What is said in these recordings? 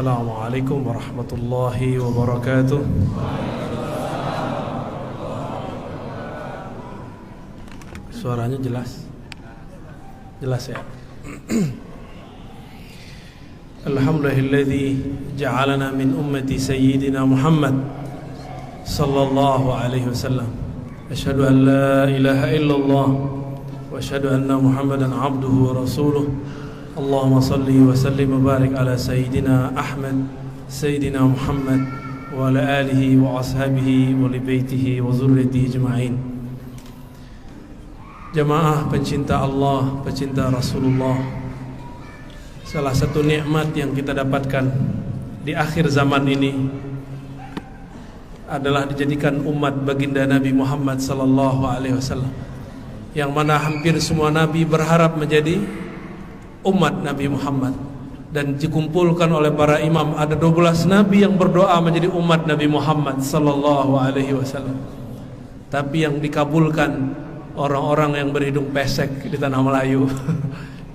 Assalamualaikum warahmatullahi wabarakatuh. Suaranya jelas? Jelas ya? Alhamdulillahilladzi ja'alana min ummati sayyidina Muhammad sallallahu alaihi wasallam. Asyhadu an la ilaha illallah wa asyhadu anna Muhammadan abduhu wa rasuluh. Allahumma salli wa sallim wa barik ala Sayyidina Ahmad, Sayyidina Muhammad wa ala alihi wa ashabihi wa li baitihi wa zurriyatihi ajma'in. Jamaah pencinta Allah, pencinta Rasulullah, salah satu nikmat yang kita dapatkan di akhir zaman ini adalah dijadikan umat baginda Nabi Muhammad sallallahu alaihi wasallam, yang mana hampir semua nabi berharap menjadi umat Nabi Muhammad, dan dikumpulkan oleh para imam ada 12 nabi yang berdoa menjadi umat Nabi Muhammad sallallahu alaihi wasallam. Tapi yang dikabulkan orang-orang yang berhidung pesek di tanah Melayu.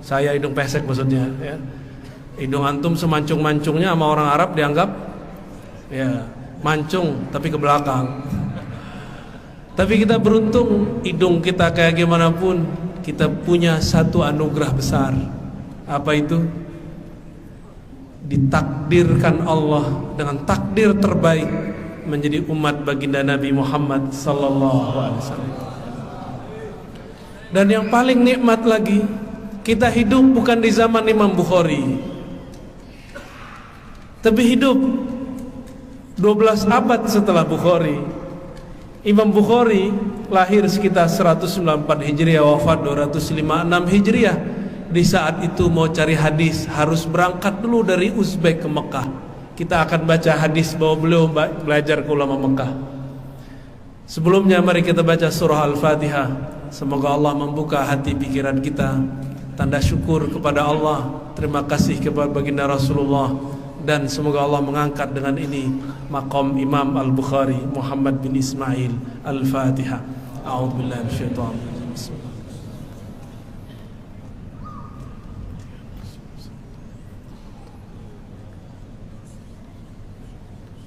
Saya hidung pesek maksudnya ya. Hidung antum semancung-mancungnya sama orang Arab dianggap ya mancung tapi ke belakang. Tapi kita beruntung, hidung kita kayak gimana pun kita punya satu anugerah besar. Apa itu? Ditakdirkan Allah dengan takdir terbaik menjadi umat baginda Nabi Muhammad sallallahu alaihi wasallam. Dan yang paling nikmat lagi, kita hidup bukan di zaman Imam Bukhari, tapi hidup 12 abad setelah Bukhari. Imam Bukhari lahir sekitar 194 Hijriah, wafat 256 Hijriah. Di saat itu mau cari hadis harus berangkat dulu dari Uzbek ke Mekah. Kita akan baca hadis bahwa beliau belajar ke ulama Mekah. Sebelumnya mari kita baca surah Al-Fatihah. Semoga Allah membuka hati pikiran kita, tanda syukur kepada Allah, terima kasih kepada baginda Rasulullah, dan semoga Allah mengangkat dengan ini maqam Imam Al-Bukhari Muhammad bin Ismail. Al-Fatihah. A'udzubillahi minasyaitonir rajim.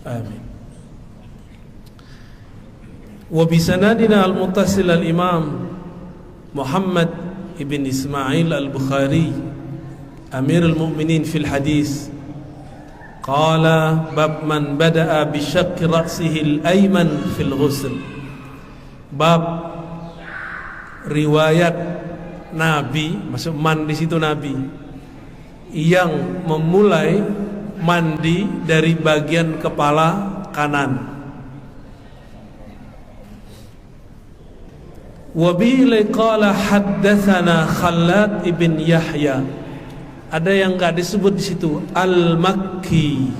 Amin. Wa bisanadina al-muttasil al-imam Muhammad ibn Ismail al-Bukhari Amirul Mu'minin fil hadis qala bab man bada'a bi syaqqi ra'sihi al-ayman fil ghusl. Bab riwayat Nabi, maksud man di situ Nabi, yang memulai mandi dari bagian kepala kanan. Wa bihi qala haddatsana Khallad ibn Yahya. Ada yang enggak disebut di situ, Al-Makki.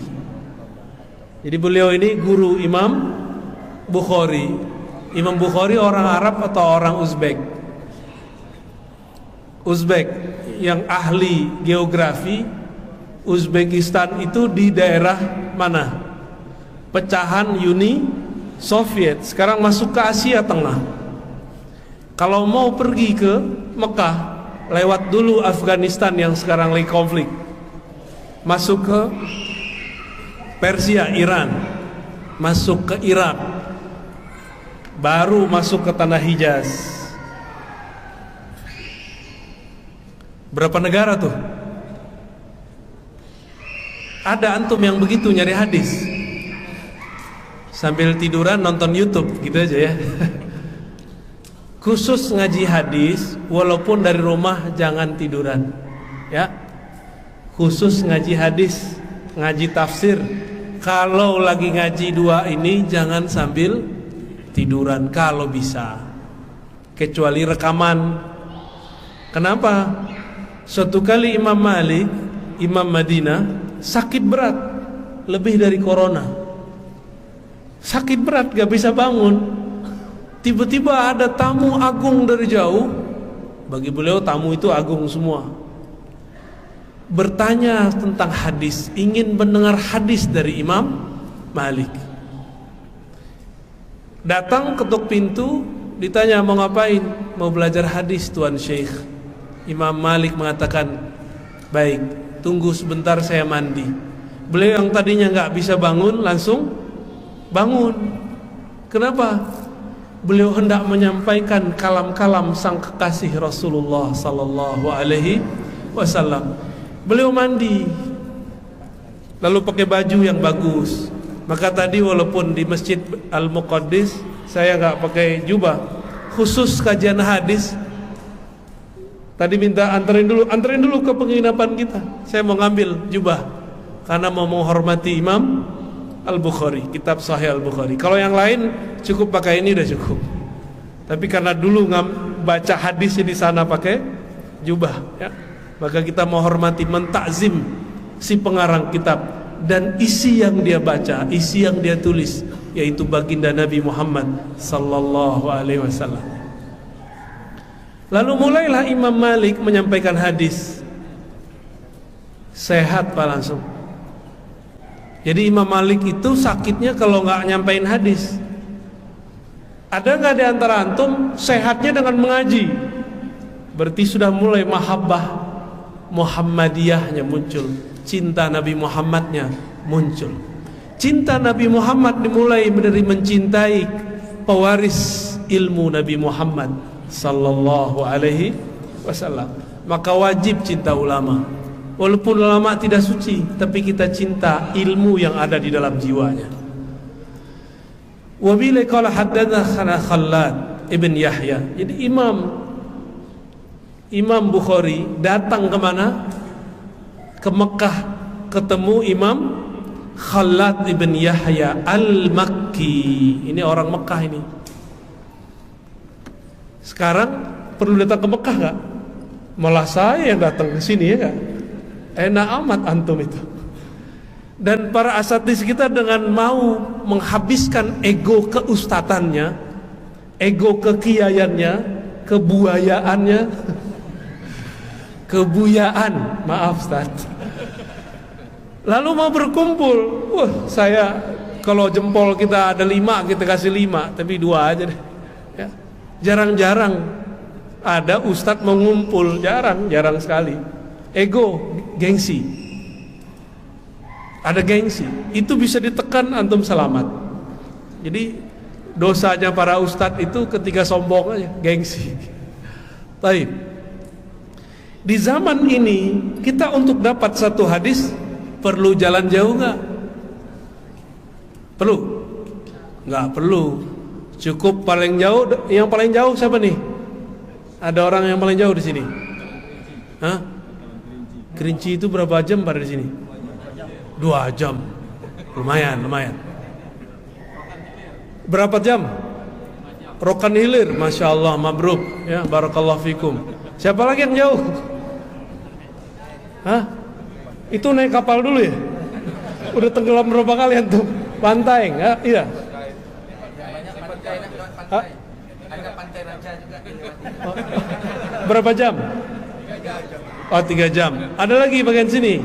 Jadi beliau ini guru Imam Bukhari. Imam Bukhari orang Arab atau orang Uzbek? Uzbek yang ahli geografi. Uzbekistan itu di daerah mana? Pecahan Uni Soviet, sekarang masuk ke Asia Tengah. Kalau mau pergi ke Mekah, lewat dulu Afghanistan yang sekarang lagi konflik, masuk ke Persia, Iran, masuk ke Irak, baru masuk ke tanah Hijaz. Berapa negara tuh? Ada antum yang begitu nyari hadis sambil tiduran nonton YouTube gitu aja ya. Khusus ngaji hadis, walaupun dari rumah jangan tiduran ya. Khusus ngaji hadis, ngaji tafsir, kalau lagi ngaji dua ini jangan sambil tiduran kalau bisa, kecuali rekaman. Kenapa? Suatu kali Imam Malik, Imam Madinah, sakit berat, lebih dari corona. Sakit berat, gak bisa bangun. Tiba-tiba ada tamu agung dari jauh. Bagi beliau tamu itu agung semua. Bertanya tentang hadis, ingin mendengar hadis dari Imam Malik. Datang ketuk pintu, ditanya mau ngapain? Mau belajar hadis Tuan Syekh. Imam Malik mengatakan, baik, tunggu sebentar saya mandi. Beliau yang tadinya nggak bisa bangun langsung bangun. Kenapa? Beliau hendak menyampaikan kalam-kalam sang kekasih Rasulullah sallallahu alaihi wasallam. Beliau mandi, lalu pakai baju yang bagus. Maka tadi walaupun di Masjid Al-Muqaddis saya nggak pakai jubah, khusus kajian hadis. Tadi minta anterin dulu ke penginapan kita. Saya mau ngambil jubah karena mau menghormati Imam Al-Bukhari, kitab Sahih Al-Bukhari. Kalau yang lain cukup pakai ini udah cukup. Tapi karena dulu baca hadis di sana pakai jubah, ya, maka kita menghormati, mentakzim si pengarang kitab dan isi yang dia baca, isi yang dia tulis, yaitu baginda Nabi Muhammad sallallahu alaihi wasallam. Lalu mulailah Imam Malik menyampaikan hadis. Sehat Pak langsung. Jadi Imam Malik itu sakitnya kalau nggak nyampein hadis. Ada nggak di antara antum sehatnya dengan mengaji? Berarti sudah mulai mahabbah Muhammadiyahnya muncul, cinta Nabi Muhammadnya muncul. Cinta Nabi Muhammad dimulai dari mencintai pewaris ilmu Nabi Muhammad sallallahu alaihi wasallam. Maka wajib cinta ulama. Walaupun ulama tidak suci, tapi kita cinta ilmu yang ada di dalam jiwanya. Wa bila qala haddatsana Khallad ibn Yahya. Jadi Imam Bukhari datang ke mana? Ke Mekah, ketemu Imam Khallad ibn Yahya Al-Makki. Ini orang Mekah ini. Sekarang perlu datang ke Mekah nggak? Malah saya yang datang ke sini, ya nggak? Enak amat antum itu. Dan para asatidz kita dengan mau menghabiskan ego keustatannya, ego kekiaiannya, kebuayaannya, kebuyaan, maaf Ustaz. Lalu mau berkumpul, saya kalau jempol kita ada 5, kita kasih 5, tapi 2 aja deh. Ya. Jarang-jarang ada ustadz mengumpul, jarang sekali. Ego, gengsi. Ada gengsi, itu bisa ditekan antum selamat. Jadi dosanya para ustadz itu ketika sombong aja, gengsi. Baik. Di zaman ini kita untuk dapat satu hadis perlu jalan jauh nggak? Perlu? Nggak perlu. Cukup paling jauh. Yang paling jauh siapa nih? Ada orang yang paling jauh di sini? Hah? Kerinci itu berapa jam pada di sini? 2 jam. Lumayan. Berapa jam? Rokan Hilir, masya Allah, mabruk, ya, barakallahu fikum. Siapa lagi yang jauh? Hah? Itu naik kapal dulu ya? Udah tenggelam berapa kali antum? Pantai, ya? Iya. Hah? Ada pantai Raja juga. Berapa jam? 3 jam. Ada lagi bagian sini.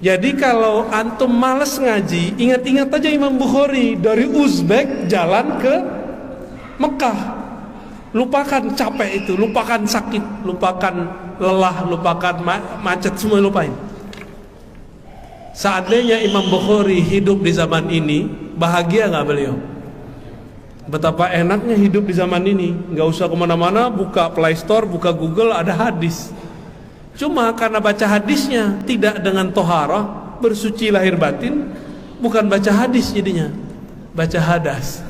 Jadi kalau antum males ngaji, ingat-ingat aja Imam Bukhari dari Uzbek jalan ke Mekah. Lupakan capek itu, lupakan sakit, lupakan lelah, lupakan macet, semua lupain. Seandainya Imam Bukhari hidup di zaman ini, bahagia gak beliau? Betapa enaknya hidup di zaman ini. Gak usah kemana-mana, buka Play Store, buka Google, ada hadis. Cuma karena baca hadisnya tidak dengan toharah, bersuci lahir batin, bukan baca hadis jadinya, baca hadas.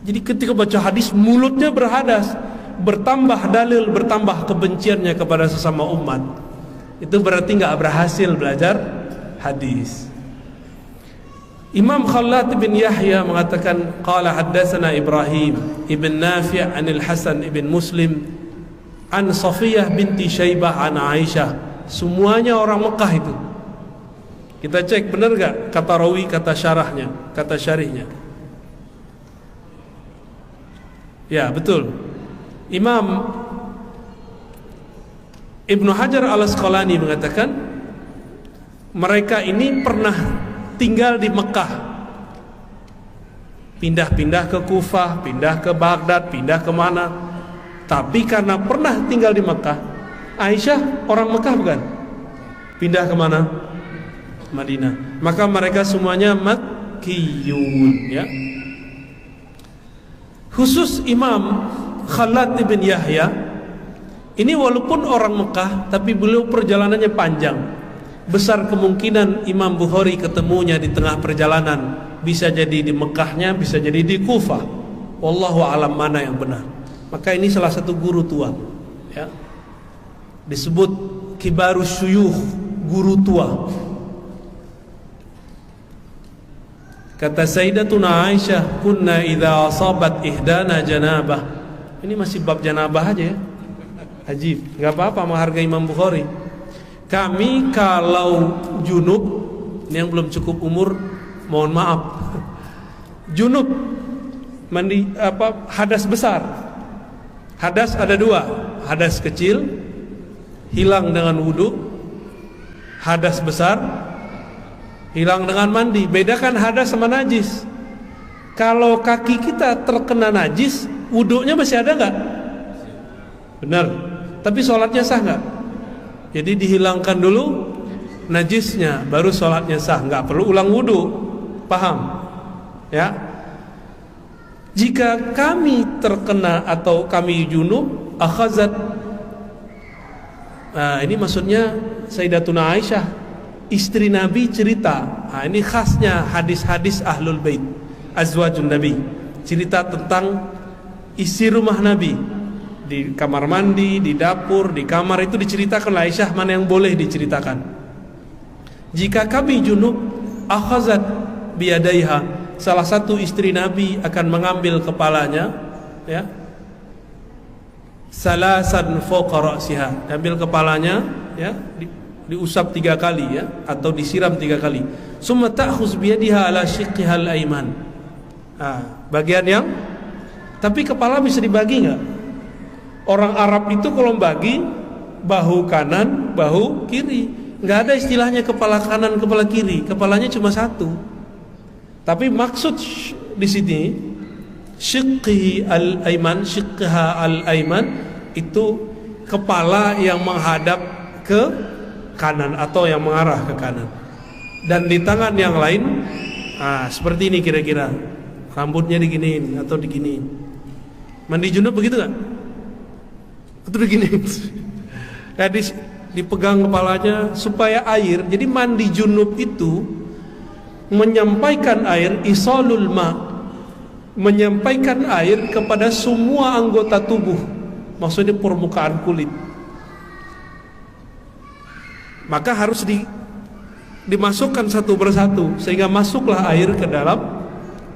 Jadi ketika baca hadis mulutnya berhadas, bertambah dalil, bertambah kebenciannya kepada sesama umat. Itu berarti gak berhasil belajar hadis. Imam Khallad bin Yahya mengatakan qala haddatsana Ibrahim ibn Nafi' anil Hasan ibn Muslim an Safiyah binti Syaibah an Aisyah. Semuanya orang Mekah itu. Kita cek benar gak kata rawi, kata syarahnya, kata syarihnya. Ya betul. Imam Ibnu Hajar Al-Asqalani mengatakan mereka ini pernah tinggal di Mekah, pindah-pindah ke Kufah, pindah ke Baghdad, pindah kemana. Tapi karena pernah tinggal di Mekah, Aisyah orang Mekah bukan? pindah ke mana? Madinah. Maka mereka semuanya Makkiyun, ya. Khusus Imam Khalad ibn Yahya ini walaupun orang Mekah, tapi beliau perjalanannya panjang. Besar kemungkinan Imam Bukhari ketemunya di tengah perjalanan, bisa jadi di Mekahnya, bisa jadi di Kufah. Wallahu alam mana yang benar. Maka ini salah satu guru tua, ya. Disebut kibarus syuyukh, guru tua. Kata Sayyidatuna Aisyah, kunna idza asabat ihdana janabah. Ini masih bab janabah aja, ya. Ajib, enggak apa-apa menghargai Imam Bukhari. Kami kalau junub, ini yang belum cukup umur, mohon maaf. Junub, mandi hadas besar. Hadas ada dua, hadas kecil hilang dengan wudu, hadas besar hilang dengan mandi. Bedakan hadas sama najis. Kalau kaki kita terkena najis, wudunya masih ada nggak? Benar. Tapi sholatnya sah nggak? Jadi dihilangkan dulu najisnya, baru sholatnya sah. Nggak perlu ulang wudu. Paham? Ya. Jika kami terkena atau kami junub, akhazat. Nah, ini maksudnya Sayyidatuna Aisyah, istri Nabi cerita. Nah, ini khasnya hadis-hadis Ahlul Bait, azwajun Nabi. Cerita tentang isi rumah Nabi. Di kamar mandi, di dapur, di kamar itu diceritakan oleh Aisyah mana yang boleh diceritakan. Jika kami junub, akhazat biyadaiha, salah satu istri Nabi akan mengambil kepalanya, ya, salasan fawqa ra'siha, ambil kepalanya, ya, diusap 3 kali, ya, atau disiram 3 kali. Summa ta'khuz biyadiha ala shiqqiha al-ayman. Bagian yang, tapi kepala bisa dibagi enggak? Orang Arab itu kalau bagi bahu kanan, bahu kiri, nggak ada istilahnya kepala kanan, kepala kiri. Kepalanya cuma satu. Tapi maksud di sini shiqqi al-ayman, shiqqha al-ayman itu kepala yang menghadap ke kanan atau yang mengarah ke kanan. Dan di tangan yang lain, seperti ini kira-kira, rambutnya diginiin atau diginiin. Mandi junub begitu nggak? Itu begini, nah, dipegang kepalanya supaya air. Jadi mandi junub itu menyampaikan air, isalul ma, menyampaikan air kepada semua anggota tubuh, maksudnya permukaan kulit. Maka harus dimasukkan satu persatu sehingga masuklah air ke dalam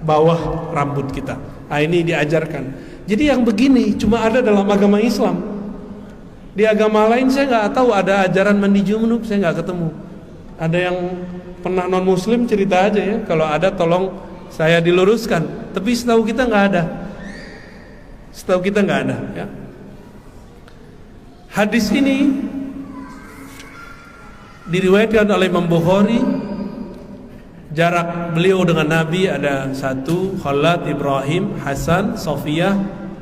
bawah rambut kita. Nah, ini diajarkan. Jadi yang begini cuma ada dalam agama Islam. Di agama lain saya nggak tahu ada ajaran mandi junub, saya nggak ketemu. Ada yang pernah non muslim cerita aja, ya. Kalau ada tolong saya diluruskan. Tapi setahu kita nggak ada. Setahu kita nggak ada, ya. Hadis ini diriwayatkan oleh Imam Bukhari. Jarak beliau dengan Nabi ada 1, Khalad, Ibrahim, Hasan, Sofiyah,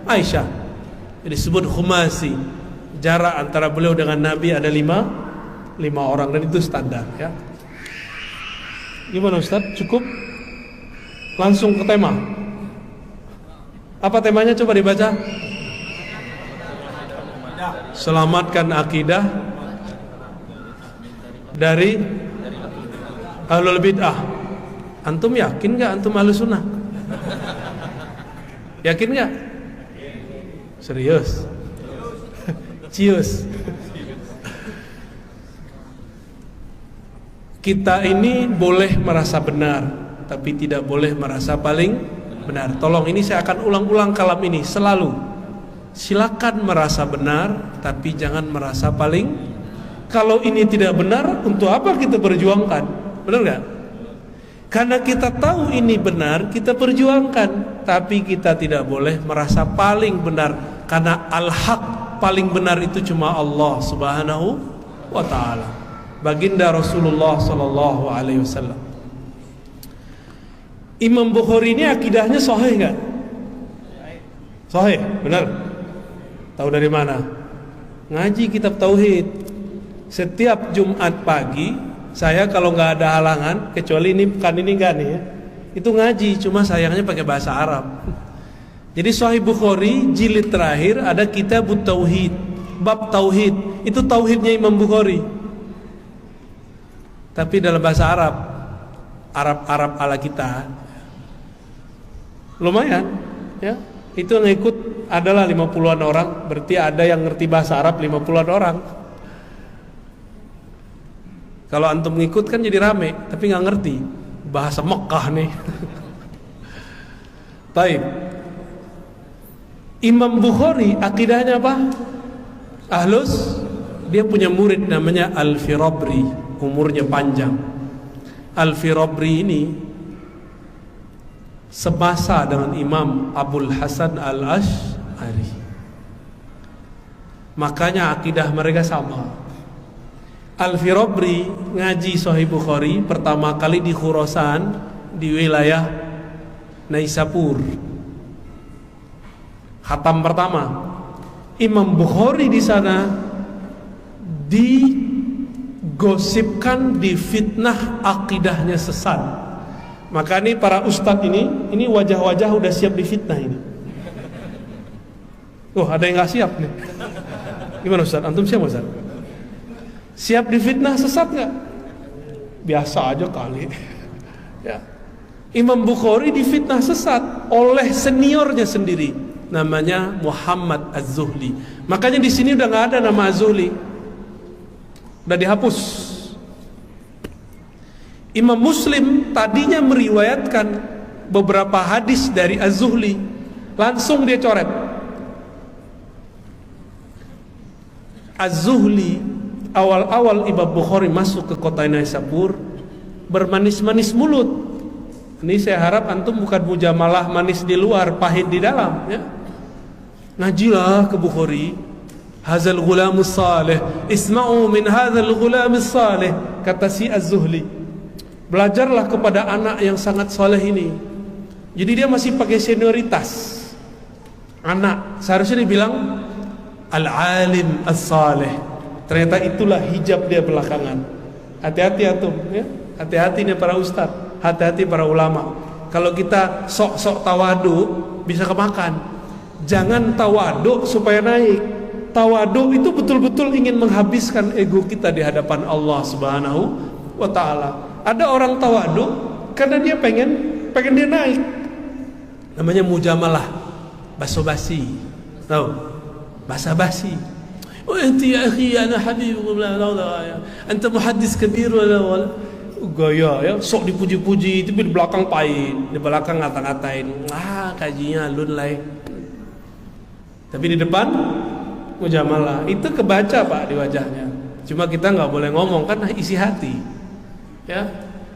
Aisyah. Jadi disebut khumasi. Jarak antara beliau dengan Nabi ada 5 orang, dan itu standar, ya. Gimana Ustaz? Cukup? Langsung ke tema. Apa temanya? Coba dibaca. Selamatkan akidah dari ahlul bid'ah. Antum yakin gak antum ahlus sunnah? Yakin gak? Serius? Cius. Kita ini boleh merasa benar, tapi tidak boleh merasa paling benar. Tolong, ini saya akan ulang-ulang kalam ini selalu. Silakan merasa benar, tapi jangan merasa paling. Kalau ini tidak benar, untuk apa kita perjuangkan? Benar gak? Karena kita tahu ini benar, kita perjuangkan. Tapi kita tidak boleh merasa paling benar, karena al-haq, paling benar itu cuma Allah Subhanahu wa ta'ala, baginda Rasulullah sallallahu alaihi wasallam. Imam Bukhari ini akidahnya sahih enggak? Sahih, benar. Tahu dari mana? Ngaji kitab tauhid. setiap Jumat pagi saya kalau nggak ada halangan, kecuali ini pekan ini enggak nih ya, itu ngaji, cuma sayangnya pakai bahasa Arab. Jadi Sahih Bukhari jilid terakhir ada Kitabut Tauhid, bab tauhid. Itu tauhidnya Imam Bukhari. Tapi dalam bahasa Arab, Arab ala kita. Lumayan, ya. Itu yang ikut adalah 50-an orang, berarti ada yang ngerti bahasa Arab 50-an orang. Kalau antum ngikut kan jadi rame, tapi nggak ngerti bahasa Mekah nih. Baik. Imam Bukhari akidahnya apa? Ahlus. Dia punya murid namanya Al-Firabri, umurnya panjang. Al-Firabri ini semasa dengan Imam Abul Hasan Al-Asy'ari. Makanya akidah mereka sama. Al-Firabri ngaji Sahih Bukhari pertama kali di Khurasan, di wilayah Naisapur. Khatam pertama. Imam Bukhari di sana digosipkan, difitnah akidahnya sesat. Maka ini para ustadz ini wajah-wajah udah siap difitnah ini. Ada yang nggak siap nih. Gimana Ustadz? Antum siap Ustadz? Siap difitnah sesat nggak? Biasa aja kali. Ya. Imam Bukhari difitnah sesat oleh seniornya sendiri, namanya Muhammad Az-Zuhli. Makanya di sini udah nggak ada nama Az-Zuhli, udah dihapus. Imam Muslim tadinya meriwayatkan beberapa hadis dari Az-Zuhli, langsung dia coret. Az-Zuhli awal-awal Imam Bukhari masuk ke kota Naisapur bermanis-manis mulut. Ini saya harap antum bukan mujamalah manis di luar, pahit di dalam, ya. Ngajilah ke Bukhari. Hazal ghulamus salih, isma'u min hadzal ghulamis salih, kata si Az-Zuhli. Belajarlah kepada anak yang sangat saleh ini. Jadi dia masih pakai senioritas. Anak, seharusnya dibilang al-alim as-salih. Ternyata itulah hijab dia belakangan. Hati-hati antum, ya. Hati-hati nih para ustaz, hati-hati para ulama. Kalau kita sok-sok tawadu bisa kemakan. Jangan tawadu supaya naik. Tawadu itu betul-betul ingin menghabiskan ego kita di hadapan Allah Subhanahu wa taala. Ada orang tawadu karena dia pengen dia naik. Namanya mujamalah, basa-basi. Tahu? Basa-basi. وأنت يا أخي أنا حبيبك أنت محدث كبير ولا gaya ya, sok dipuji-puji tapi di belakang pahit, di belakang ngata-ngatain, kajinya alun lah. Tapi di depan mujamalah. Itu kebaca Pak di wajahnya. Cuma kita nggak boleh ngomong kan isi hati. Ya.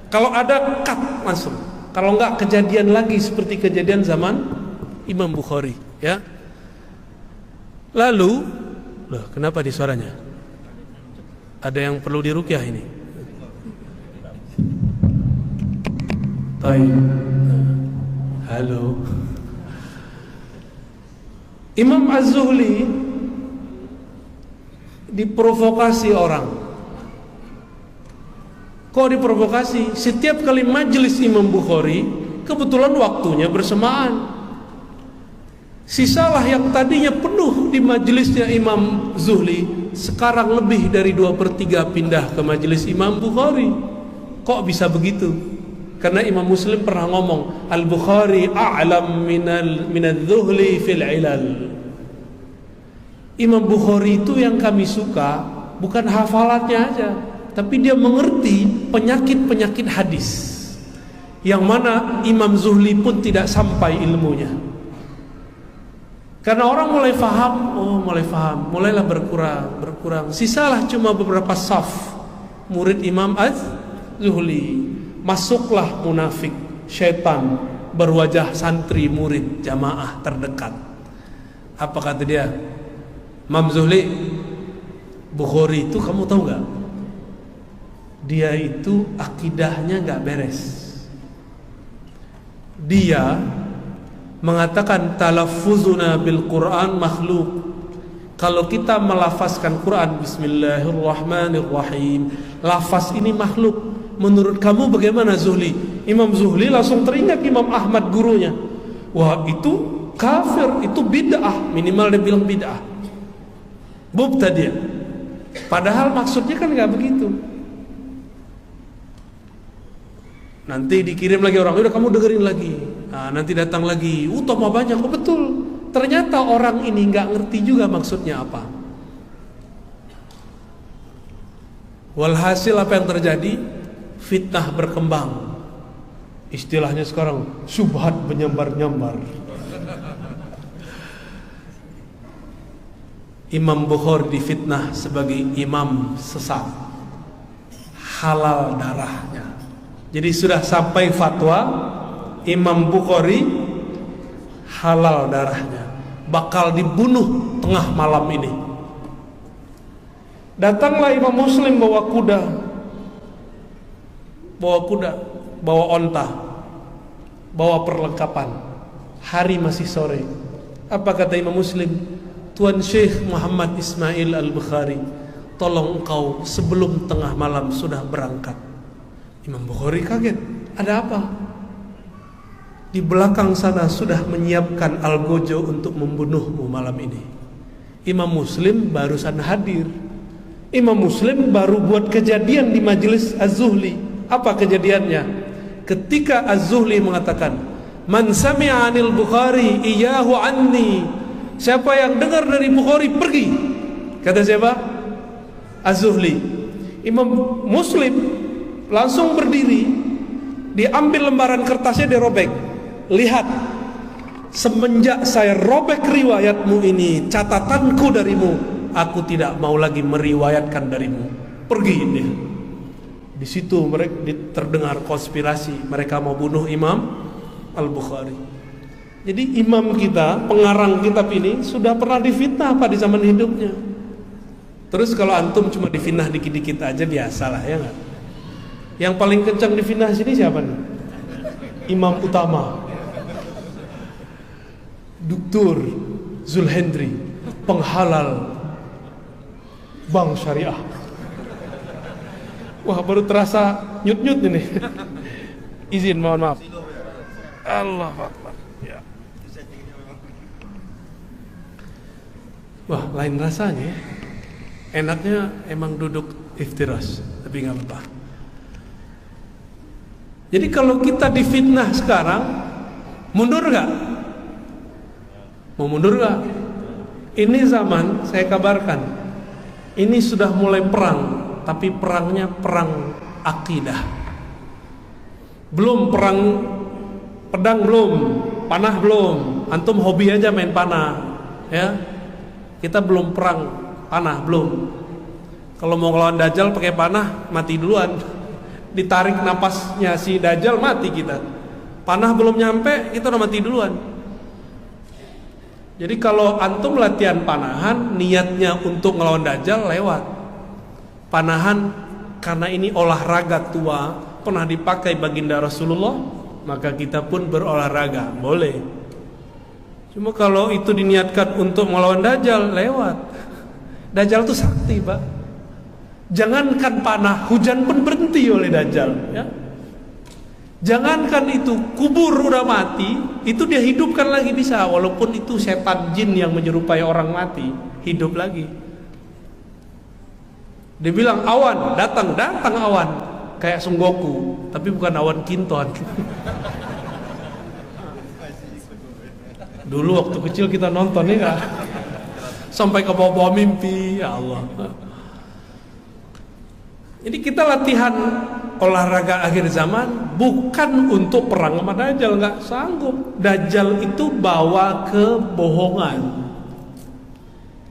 Kalau ada cut langsung. Kalau nggak kejadian lagi seperti kejadian zaman Imam Bukhari, ya. Lalu, loh, kenapa di suaranya? Ada yang perlu diruqyah ini? Halo. Imam Az-Zuhli diprovokasi orang. Kok diprovokasi? Setiap kali majelis Imam Bukhari, kebetulan waktunya bersamaan. Sisalah yang tadinya penuh di majelisnya Imam Zuhli, sekarang lebih dari 2/3 pindah ke majelis Imam Bukhari. Kok bisa begitu? Karena Imam Muslim pernah ngomong, Al-Bukhari a'lam minadz-Zuhli fil ilal. Imam Bukhari itu yang kami suka bukan hafalatnya aja, tapi dia mengerti penyakit-penyakit hadis yang mana Imam Zuhli pun tidak sampai ilmunya. Karena orang mulai faham, mulailah berkurang. Sisalah cuma beberapa saf murid Imam Az-Zuhli. Masuklah munafik, syaitan berwajah santri murid jamaah terdekat. Apa kata dia? Imam Zuhli, Bukhari itu kamu tahu gak? Dia itu akidahnya gak beres. Dia mengatakan talaffuzuna bil Quran makhluk. Kalau kita melafazkan Quran Bismillahirrahmanirrahim, lafaz ini makhluk. Menurut kamu bagaimana Zuhli? Imam Zuhli langsung teringat Imam Ahmad gurunya. Wah, itu kafir, itu bid'ah. Minimal dia bilang bid'ah, mubtadi'. Padahal maksudnya kan gak begitu. Nanti dikirim lagi orang, udah kamu dengerin lagi. Nah, nanti datang lagi, tambah banyak. Oh betul, ternyata orang ini gak ngerti juga maksudnya apa. Walhasil apa yang terjadi? Fitnah berkembang. Istilahnya sekarang syubhat menyambar-nyambar. Imam Bukhari difitnah sebagai imam sesat, halal darahnya. Jadi sudah sampai fatwa Imam Bukhari halal darahnya, bakal dibunuh tengah malam ini. Datanglah Imam Muslim bawa kuda, bawa onta, bawa perlengkapan. Hari masih sore. Apa kata Imam Muslim? Tuan Syekh Muhammad Ismail Al-Bukhari, tolong engkau sebelum tengah malam sudah berangkat. Imam Bukhari kaget, ada apa? Di belakang sana sudah menyiapkan algojo untuk membunuhmu malam ini. Imam Muslim barusan hadir. Imam Muslim baru buat kejadian di majelis Az-Zuhli. Apa kejadiannya? Ketika Az-Zuhli mengatakan, man sami'a 'anil Bukhari iyyahu anni, siapa yang dengar dari Bukhari pergi. Kata siapa? Az-Zuhli. Imam Muslim langsung berdiri, diambil lembaran kertasnya, dirobek. Lihat, semenjak saya robek riwayatmu ini, catatanku darimu, aku tidak mau lagi meriwayatkan darimu. Pergi dia. Di situ mereka terdengar konspirasi, mereka mau bunuh Imam Al-Bukhari. Jadi imam kita, pengarang kitab ini sudah pernah difitnah di zaman hidupnya. Terus kalau antum cuma difitnah dikit-dikit aja biasalah, ya enggak? Yang paling kencang difitnah sini siapa nih? Imam utama, Dr. Zulhendri, penghalal bank syariah. Wah, baru terasa nyut-nyut ini. Izin, mohon maaf. Allah Akbar. Ya. Wah, lain rasanya. Enaknya emang duduk iftiras, tapi nggak apa-apa. Jadi kalau kita difitnah sekarang, mundur nggak? Mau mundur nggak? Ini zaman, saya kabarkan, ini sudah mulai perang, tapi perangnya perang akidah. Belum perang pedang, belum panah, belum. Antum hobi aja main panah, ya. Kita belum perang panah, belum. Kalau mau ngelawan Dajjal pakai panah, mati duluan. Ditarik napasnya si Dajjal, mati kita. Panah belum nyampe, kita udah mati duluan. Jadi kalau antum latihan panahan, niatnya untuk ngelawan Dajjal, lewat. Panahan karena ini olahraga tua, pernah dipakai baginda Rasulullah, maka kita pun berolahraga, boleh. Cuma kalau itu diniatkan untuk melawan Dajjal, lewat. Dajjal itu sakti, Pak. Jangankan panah, hujan pun berhenti oleh Dajjal, ya. Jangankan itu, kubur udah mati, itu dia hidupkan lagi bisa, walaupun itu setan jin yang menyerupai orang mati, hidup lagi. Dia bilang awan, datang awan, kayak Son Goku, tapi bukan awan Kinton. Dulu waktu kecil kita nonton ya, sampai ke bawah-bawah mimpi, ya Allah. Jadi kita latihan olahraga akhir zaman bukan untuk perang sama Dajjal, nggak sanggup. Dajjal itu bawa kebohongan.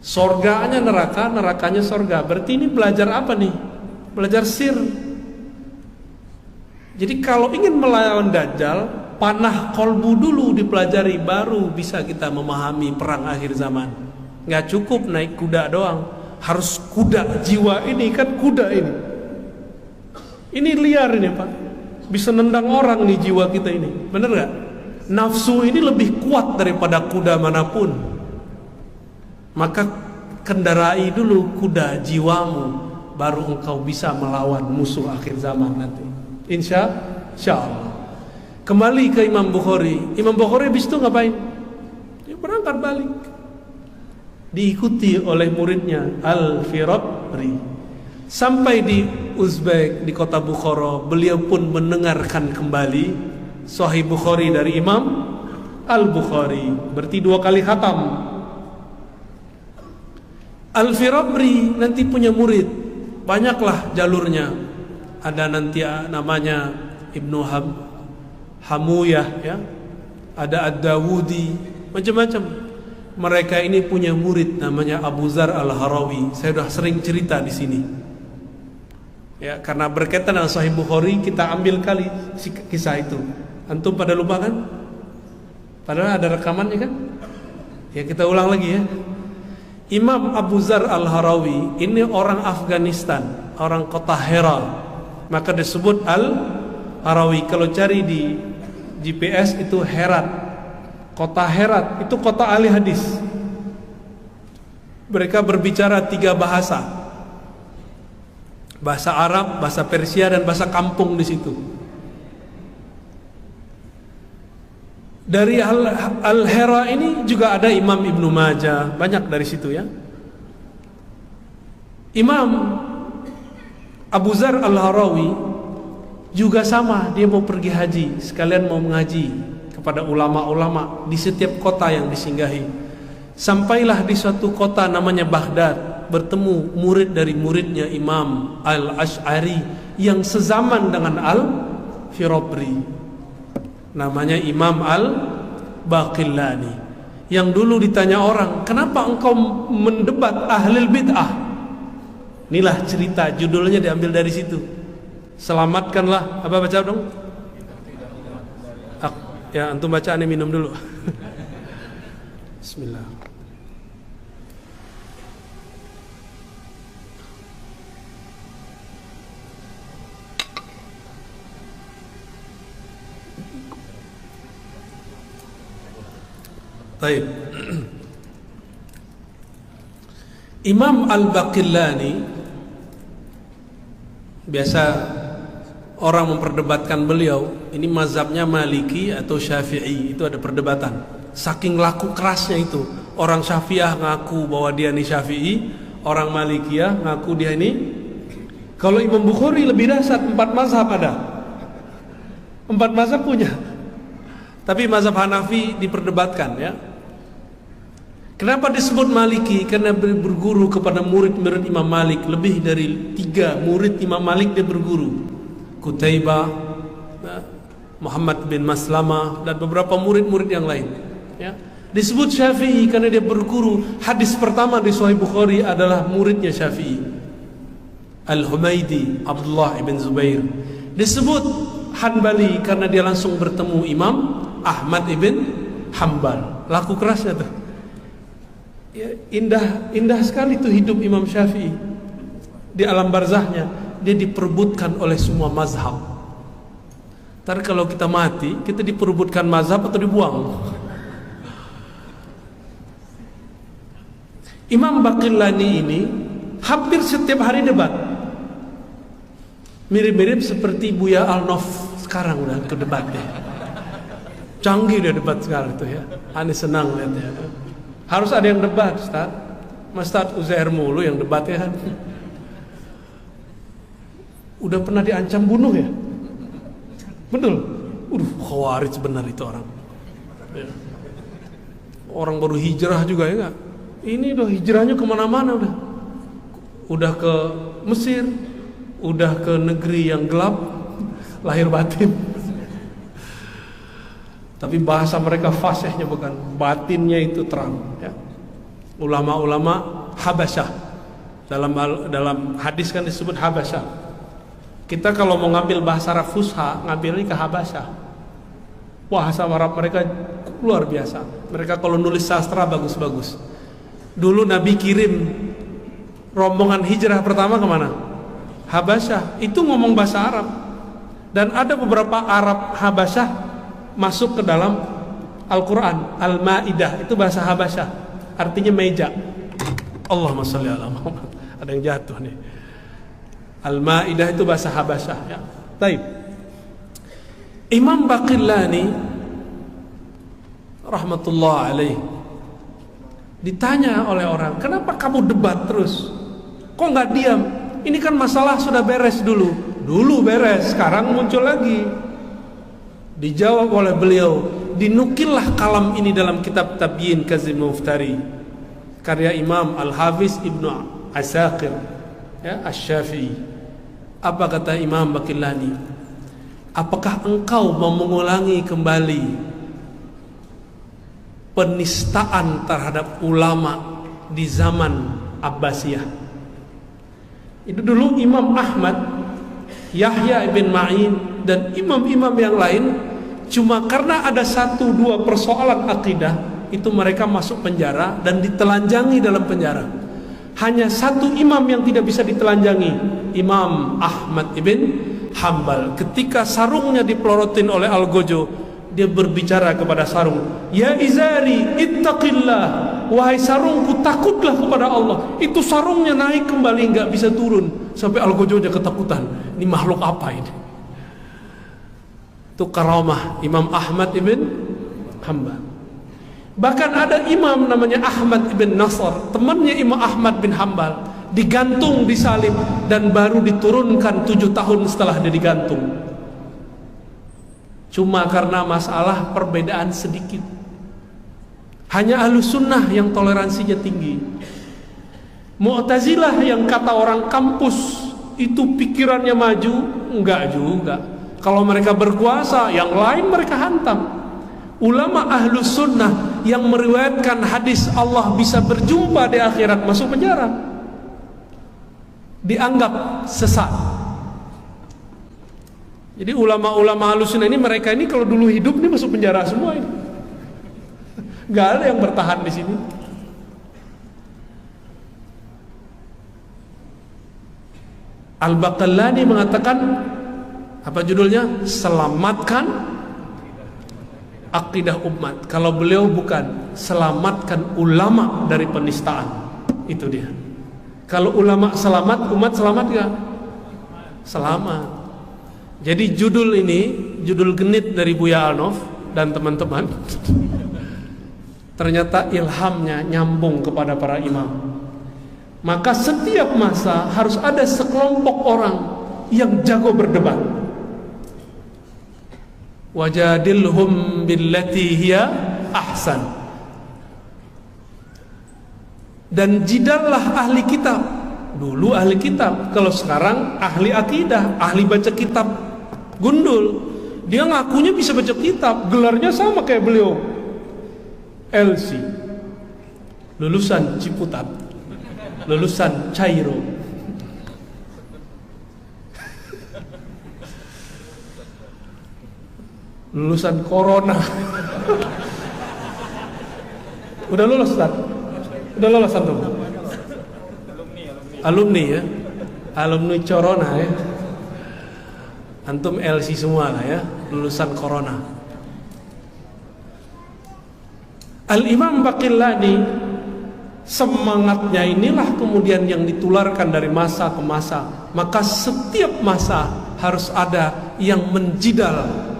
Sorganya neraka, nerakanya sorga. Berarti ini belajar apa nih? Belajar sir. Jadi kalau ingin melawan Dajjal, panah kolbu dulu dipelajari, baru bisa kita memahami perang akhir zaman. Nggak cukup naik kuda doang, harus kuda jiwa ini, kan kuda ini. Ini liar ini, Pak. Bisa nendang orang nih jiwa kita ini. Bener gak? Nafsu ini lebih kuat daripada kuda manapun. Maka kendarai dulu kuda jiwamu, baru engkau bisa melawan musuh akhir zaman nanti. Insya Allah. Kembali ke Imam Bukhari. Imam Bukhari habis itu ngapain? Dia berangkat balik, diikuti oleh muridnya Al-Firabri. Sampai di Uzbek, di kota Bukhara, beliau pun mendengarkan kembali Sahih Bukhari dari Imam Al-Bukhari. Berarti 2 kali khatam. Al-Firabri nanti punya murid, banyaklah jalurnya. Ada nanti namanya Ibnu Hamuyah, ya. Ada Ad-Dawudi, macam-macam. Mereka ini punya murid namanya Abu Zar Al-Harawi. Saya sudah sering cerita di sini. Ya, karena berkaitan dengan Sahih Bukhari, kita ambil kali kisah itu. Antum pada lupa kan? Padahal ada rekamannya kan? Ya, kita ulang lagi ya. Imam Abu Zar Al-Harawi ini orang Afghanistan, orang kota Herat. Maka disebut Al-Harawi. Kalau cari di GPS itu Herat. Kota Herat itu kota ahli hadis. Mereka berbicara 3 bahasa. Bahasa Arab, bahasa Persia, dan bahasa kampung di situ. Dari Al-Hera ini juga ada Imam Ibnu Majah, banyak dari situ ya. Imam Abu Zar Al-Harawi juga sama, dia mau pergi haji, sekalian mau mengaji kepada ulama-ulama di setiap kota yang disinggahi. Sampailah di suatu kota namanya Baghdad, bertemu murid dari muridnya Imam Al-Ash'ari yang sezaman dengan Al-Firabri, namanya Imam Al-Baqillani, yang dulu ditanya orang, kenapa engkau mendebat ahlul bid'ah? Inilah cerita, judulnya diambil dari situ. Selamatkanlah, apa baca dong? Ya, antum baca, aneh minum dulu. Bismillah. Baik. Imam Al-Baqillani, biasa orang memperdebatkan beliau, ini mazhabnya Maliki atau Syafi'i, itu ada perdebatan. Saking laku kerasnya itu, orang Syafi'ah ngaku bahwa dia ini Syafi'i, orang Malikiyah ngaku dia ini. Kalau Imam Bukhari lebih dahsyat, 4 mazhab ada. 4 mazhab punya. Tapi mazhab Hanafi diperdebatkan ya. Kenapa disebut Maliki? Karena berguru kepada murid-murid Imam Malik. Lebih dari 3 murid Imam Malik dia berguru. Qutaibah, Muhammad bin Maslamah, dan beberapa murid-murid yang lain ya. Disebut Syafi'i karena dia berguru. Hadis pertama di Sahih Bukhari adalah muridnya Syafi'i, Al-Humaidi, Abdullah ibn Zubair. Disebut Hanbali karena dia langsung bertemu Imam Ahmad ibn Hanbal. Laku kerasnya tuh ya, indah sekali tuh hidup Imam Syafi'i. Di alam barzahnya dia diperebutkan oleh semua mazhab. Ntar kalau kita mati, kita diperebutkan mazhab atau dibuang. Imam Baqillani ini hampir setiap hari debat. Mirip-mirip seperti Buya Al-Nof sekarang udah ke debat deh. Canggih dia debat sekarang itu ya. Aneh senang lihatnya. Harus ada yang debat, Ustaz. Ustaz Uzair mulu yang debatnya kan. Udah pernah diancam bunuh ya? Betul. Khawarij benar itu orang. Orang baru hijrah juga ya enggak? Ini udah hijrahnya kemana-mana udah. Udah ke Mesir, udah ke negeri yang gelap, lahir batin. Tapi bahasa mereka fasihnya bukan, batinnya itu terang ya. Ulama-ulama Habasyah, dalam hadis kan disebut Habasyah. Kita kalau mau ngambil bahasa Arab Fusha, ngambilnya ke Habasyah. Bahasa Arab mereka luar biasa. Mereka kalau nulis sastra bagus-bagus. Dulu Nabi kirim rombongan hijrah pertama kemana? Habasyah. Itu ngomong bahasa Arab. Dan ada beberapa Arab Habasyah masuk ke dalam Al-Quran. Al-Ma'idah itu bahasa Habasyah, artinya meja. Allahumma sholli ala Muhammad. Ada yang jatuh nih. Al-Maidah itu bahasa Habasyah ya. Baik. Imam Baqillani rahmatullah alaih ditanya oleh orang, kenapa kamu debat terus? Kok nggak diam? Ini kan masalah sudah beres dulu. Dulu beres, sekarang muncul lagi. Dijawab oleh beliau, dinukillah kalam ini dalam kitab Tabyin Kazim Muftari karya Imam Al-Hafiz Ibnu Asakir ya, Asy-Syafi'i. Apa kata Imam Baqillani? Apakah engkau mau mengulangi kembali penistaan terhadap ulama di zaman Abbasiyah? Itu dulu Imam Ahmad, Yahya ibn Ma'in dan imam-imam yang lain, cuma karena ada 1-2 persoalan akidah itu mereka masuk penjara dan ditelanjangi dalam penjara. Hanya satu imam yang tidak bisa ditelanjangi, Imam Ahmad ibn Hanbal. Ketika sarungnya dipelorotin oleh Al-Gojo, dia berbicara kepada sarung, ya izari ittaqillah, wahai sarungku takutlah kepada Allah. Itu sarungnya naik kembali, nggak bisa turun. Sampai Al-Gojo aja ketakutan, ini makhluk apa ini? Itu karamah Imam Ahmad ibn Hanbal. Bahkan ada imam namanya Ahmad ibn Nasr, temannya Imam Ahmad bin Hanbal, digantung di salib dan baru diturunkan 7 tahun setelah dia digantung. Cuma karena masalah perbedaan sedikit. Hanya Ahlus Sunnah yang toleransinya tinggi. Mu'tazilah yang kata orang kampus itu pikirannya maju, enggak juga. Kalau mereka berkuasa, yang lain mereka hantam. Ulama Ahlus Sunnah yang meriwayatkan hadis Allah bisa berjumpa di akhirat masuk penjara, dianggap sesat. Jadi ulama-ulama Ahlus Sunnah ini, mereka ini kalau dulu hidup ini masuk penjara semua ini. Gak ada yang bertahan di sini. Al-Baqillani mengatakan, apa judulnya? Selamatkan akidah umat. Kalau beliau bukan selamatkan ulama dari penistaan. Itu dia. Kalau ulama selamat, umat selamat gak? Selamat. Jadi judul ini, judul genit dari Buya Alnov dan teman-teman, ternyata ilhamnya nyambung kepada para imam. Maka setiap masa harus ada sekelompok orang yang jago berdebat. Wajadilhum billati hiya ahsan. Dan jidallah ahli kitab. Dulu ahli kitab, kalau sekarang ahli akidah, ahli baca kitab gundul. Dia ngakunya bisa baca kitab, gelarnya sama kayak beliau, LC, lulusan Ciputat, lulusan Cairo. Lulusan Corona. Udah lulus Ustaz? Udah lulus antum? Alumni ya. Alumni Corona ya. Antum LC semua lah ya, lulusan Corona. Al-Imam Baqillani, semangatnya inilah kemudian yang ditularkan dari masa ke masa. Maka setiap masa harus ada yang menjidal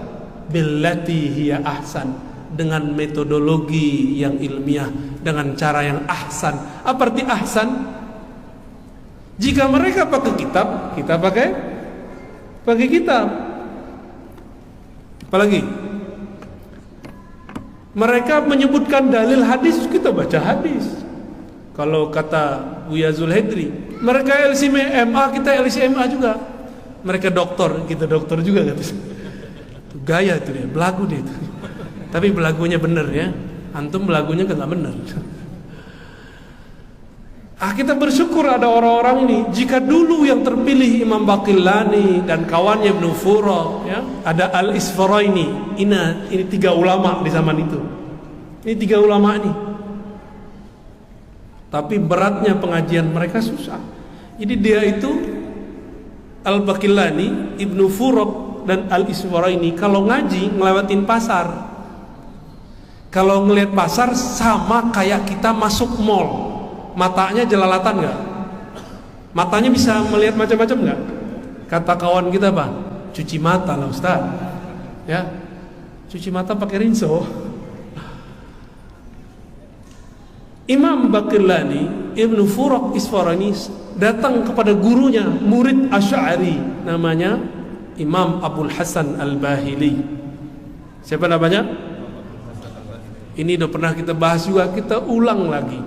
billati hiya ahsan, dengan metodologi yang ilmiah, dengan cara yang ahsan. Apa arti ahsan? Jika mereka pakai kitab, kita pakai kitab. Apalagi mereka menyebutkan dalil hadis, kita baca hadis. Kalau kata Buya Zulhedri, mereka LCMA, kita LCMA juga. Mereka doktor, kita doktor juga kata. Gaya itu dia, belagu dia itu. Tapi belagunya bener ya. Antum belagunya nggak bener. Kita bersyukur ada orang-orang ini. Jika dulu yang terpilih Imam Baqillani dan kawannya Ibnu Fura, ya, ada Al-Isfaraini. Ini 3 ulama di zaman itu. Ini 3 ulama ini. Tapi beratnya pengajian mereka susah. Jadi dia itu Al-Baqillani, Ibnu Fura dan Al-Isfaraini kalau ngaji ngelewatin pasar. Kalau ngelihat pasar sama kayak kita masuk mall. matanya jelalatan nggak? Matanya bisa melihat macam-macam nggak? Kata kawan kita apa? Cuci mata lah Ustaz. Ya, cuci mata pakai rinso. Imam Baqillani Ibnu Furak Isfarani datang kepada gurunya, murid Asy'ari, namanya Imam Abul Hasan Al-Bahili. Siapa namanya? Ini udah pernah kita bahas juga, kita ulang lagi.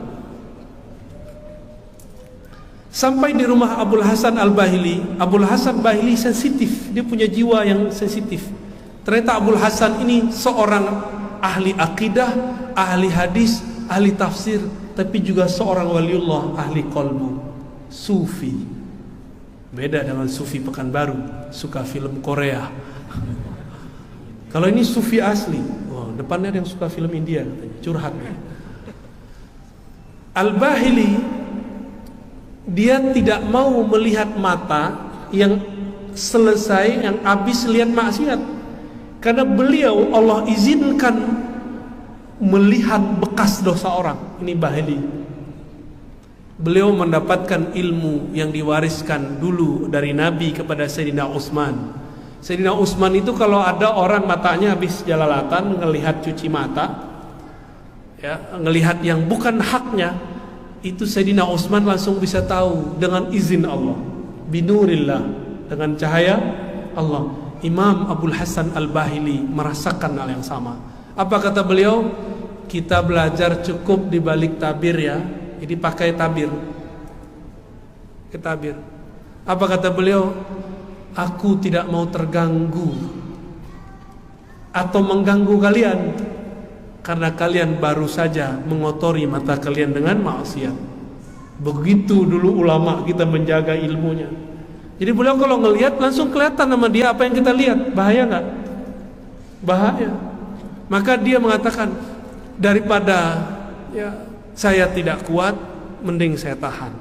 Sampai di rumah Abul Hasan Al-Bahili. Abul Hasan Bahili sensitif, dia punya jiwa yang sensitif. Ternyata Abul Hasan ini seorang ahli akidah, ahli hadis, ahli tafsir, tapi juga seorang waliullah, ahli qalbu, sufi. Beda dengan sufi Pekanbaru, suka film Korea. Kalau ini sufi asli. Wow, depannya ada yang suka film India katanya, curhat. Al-Bahili dia tidak mau melihat mata yang selesai, yang habis lihat maksiat. Karena beliau Allah izinkan melihat bekas dosa orang. Ini Bahili. Beliau mendapatkan ilmu yang diwariskan dulu dari Nabi kepada Sayyidina Utsman. Sayyidina Utsman itu kalau ada orang matanya habis jelalatan, ngelihat cuci mata, ya, ngelihat yang bukan haknya, itu Sayyidina Utsman langsung bisa tahu dengan izin Allah, binurillah, dengan cahaya Allah. Imam Abul Hasan Al-Bahili merasakan hal yang sama. Apa kata beliau? Kita belajar cukup di balik tabir ya. Jadi pakai tabir. Tabir. Apa kata beliau? Aku tidak mau terganggu atau mengganggu kalian, karena kalian baru saja mengotori mata kalian dengan maksiat. Begitu dulu ulama kita menjaga ilmunya. Jadi beliau kalau ngelihat langsung kelihatan sama dia apa yang kita lihat. Bahaya nggak? Bahaya. Maka dia mengatakan, daripada ya saya tidak kuat, mending saya tahan.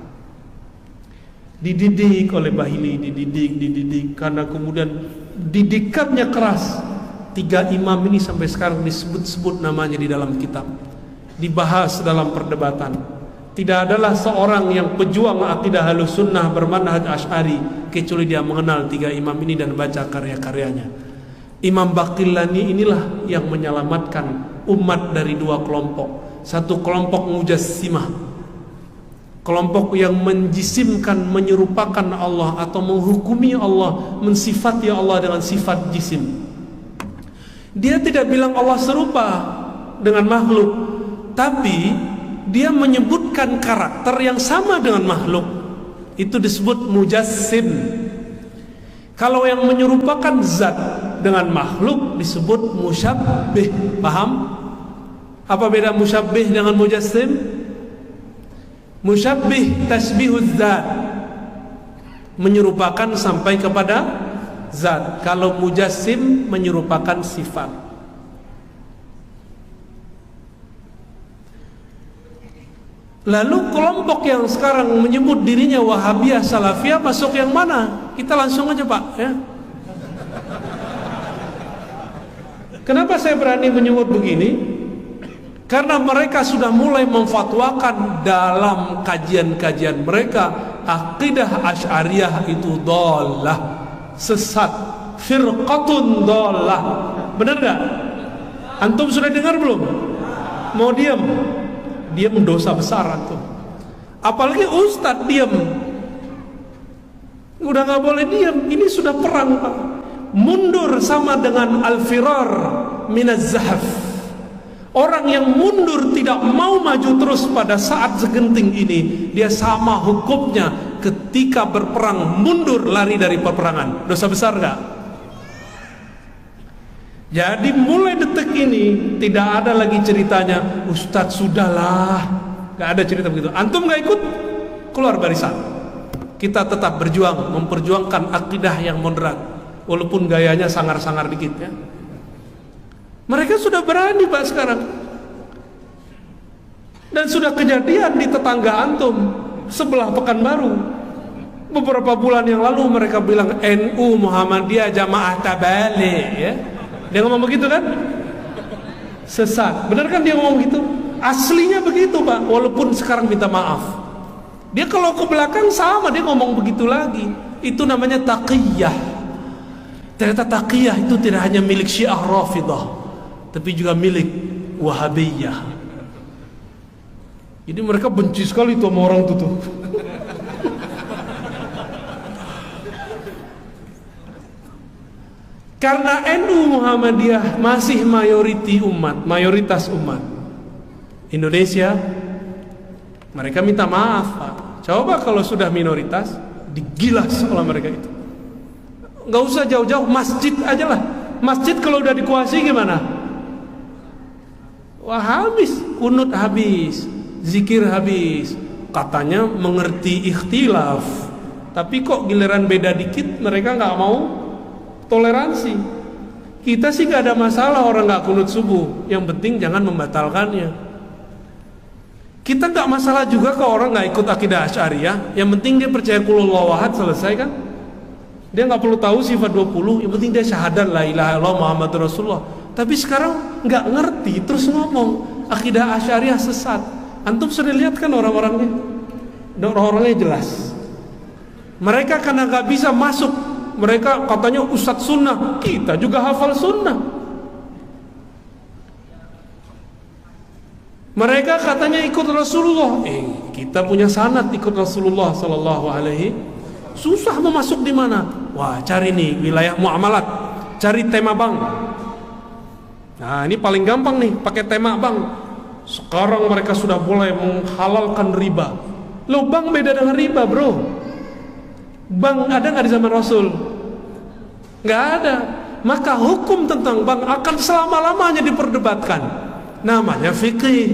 Dididik oleh Bahili, dididik, karena kemudian didikannya keras. 3 imam ini sampai sekarang disebut-sebut namanya di dalam kitab, dibahas dalam perdebatan. Tidak adalah seorang yang pejuang akidah Ahlussunnah bermanhaj Asy'ari kecuali dia mengenal 3 imam ini dan baca karya-karyanya. Imam Baqillani inilah yang menyelamatkan umat dari 2 kelompok. Satu kelompok Mujassimah, kelompok yang menjisimkan, menyerupakan Allah atau menghukumi Allah, mensifati Allah dengan sifat jisim. Dia tidak bilang Allah serupa dengan makhluk, tapi dia menyebutkan karakter yang sama dengan makhluk. Itu disebut mujassim. Kalau yang menyerupakan zat dengan makhluk disebut musyabbih. Paham? Apa beda musyabbih dengan mujassim? Musyabbih tasbihuz zat, menyerupakan sampai kepada zat. Kalau mujassim menyerupakan sifat. Lalu kelompok yang sekarang menyebut dirinya Wahabiyah Salafiyah masuk yang mana? Kita langsung aja Pak ya. Kenapa saya berani menyebut begini? Karena mereka sudah mulai memfatwakan dalam kajian-kajian mereka, akidah Asy'ariyah itu dhalah, sesat, firqatun dhalah. Benar enggak? Antum sudah dengar belum? Mau diam? Diam dosa besar antum. Apalagi ustadz diam. Udah nggak boleh diam. Ini sudah perang Pak. Mundur sama dengan al-firar minaz zahaf. Orang yang mundur tidak mau maju terus pada saat segenting ini, dia sama hukumnya ketika berperang mundur lari dari peperangan. Dosa besar nggak? Jadi mulai detik ini tidak ada lagi ceritanya Ustadz sudahlah, nggak ada cerita begitu. Antum nggak ikut, keluar barisan. Kita tetap berjuang memperjuangkan akidah yang moderat, walaupun gayanya sangar-sangar dikit ya. Mereka sudah berani Pak sekarang. Dan sudah kejadian di tetangga antum sebelah Pekanbaru. Beberapa bulan yang lalu mereka bilang NU Muhammadiyah Jamaah Tabligh ya. Dia ngomong begitu kan? Sesat. Benar kan dia ngomong gitu? Aslinya begitu Pak, walaupun sekarang minta maaf. Dia kalau ke belakang sama, dia ngomong begitu lagi. Itu namanya taqiyah. Ternyata taqiyah itu tidak hanya milik Syiah Rafidhah, tapi juga milik Wahabiyah. Jadi mereka benci sekali itu sama orang itu tuh. Karena NU Muhammadiyah masih mayoritas umat Indonesia, mereka minta maaf Pak. Coba kalau sudah minoritas, digilas oleh mereka itu. Nggak usah jauh-jauh, masjid aja lah. Masjid kalau udah dikuasai gimana? Wah habis, kunut habis, zikir habis. Katanya mengerti ikhtilaf, tapi kok giliran beda dikit mereka nggak mau toleransi. Kita sih nggak ada masalah orang nggak kunut subuh, yang penting jangan membatalkannya. Kita nggak masalah juga kalau orang nggak ikut akidah Asy'ariyah, yang penting dia percaya qul huwallahu ahad, selesai kan? Dia nggak perlu tahu sifat 20, yang penting dia syahadat la ilaha illallah Muhammadur Rasulullah. Tapi sekarang nggak ngerti, terus ngomong akidah Asy'ariyah sesat. Antum sering lihat kan orang-orangnya? Orang-orangnya jelas. Mereka karena nggak bisa masuk, mereka katanya ustadz sunnah, kita juga hafal sunnah. Mereka katanya ikut Rasulullah, kita punya sanad ikut Rasulullah Sallallahu Alaihi. Susah mau masuk di mana? Wah, cari nih wilayah muamalat, cari tema bank. Nah ini paling gampang nih, pakai tema bank. Sekarang mereka sudah boleh menghalalkan riba. Loh, bank beda dengan riba bro. Bank ada nggak di zaman Rasul? Nggak ada. Maka hukum tentang bank akan selama-lamanya diperdebatkan. Namanya fikih.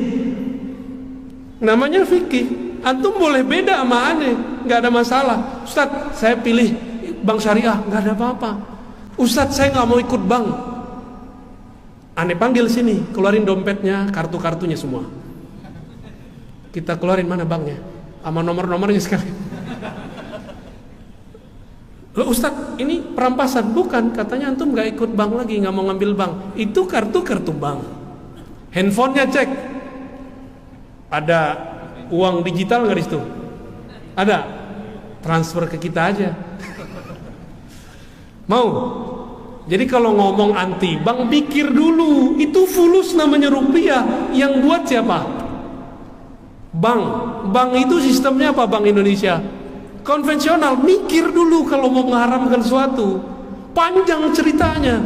Namanya fikih. Antum boleh beda sama aneh, nggak ada masalah. Ustadz, saya pilih bank syariah, nggak ada apa-apa. Ustadz, saya nggak mau ikut bank. Aneh panggil sini, keluarin dompetnya, kartu-kartunya semua. Kita keluarin mana banknya, sama nomor-nomornya sekali. Loh Ustadz, ini perampasan? Bukan, katanya antum nggak ikut bank lagi, nggak mau ngambil bank. Itu kartu-kartu bank. Handphonenya cek, ada uang digital nggak di situ? Ada, transfer ke kita aja. Mau? Jadi kalau ngomong anti bank, pikir dulu, itu fulus namanya rupiah. Yang buat siapa? Bank. Bank itu sistemnya apa? Bank Indonesia konvensional. Mikir dulu kalau mau mengharamkan suatu. Panjang ceritanya.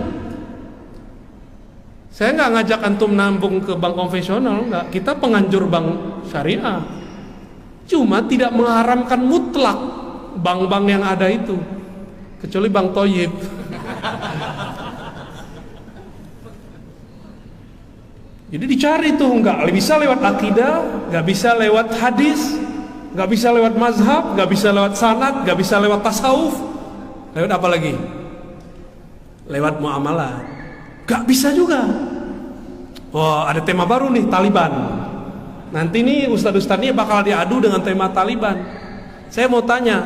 Saya nggak ngajak antum nambung ke bank konvensional, nggak. Kita penganjur bank syariah. Cuma tidak mengharamkan mutlak bank-bank yang ada itu, kecuali bank Toyib. Jadi dicari tuh, nggak bisa lewat akidah, nggak bisa lewat hadis, nggak bisa lewat mazhab, nggak bisa lewat sanad, nggak bisa lewat tasawuf. Lewat apa lagi? Lewat muamalah. Nggak bisa juga. Wah, ada tema baru nih, Taliban. Nanti nih ustadz-ustadznya bakal diadu dengan tema Taliban. Saya mau tanya,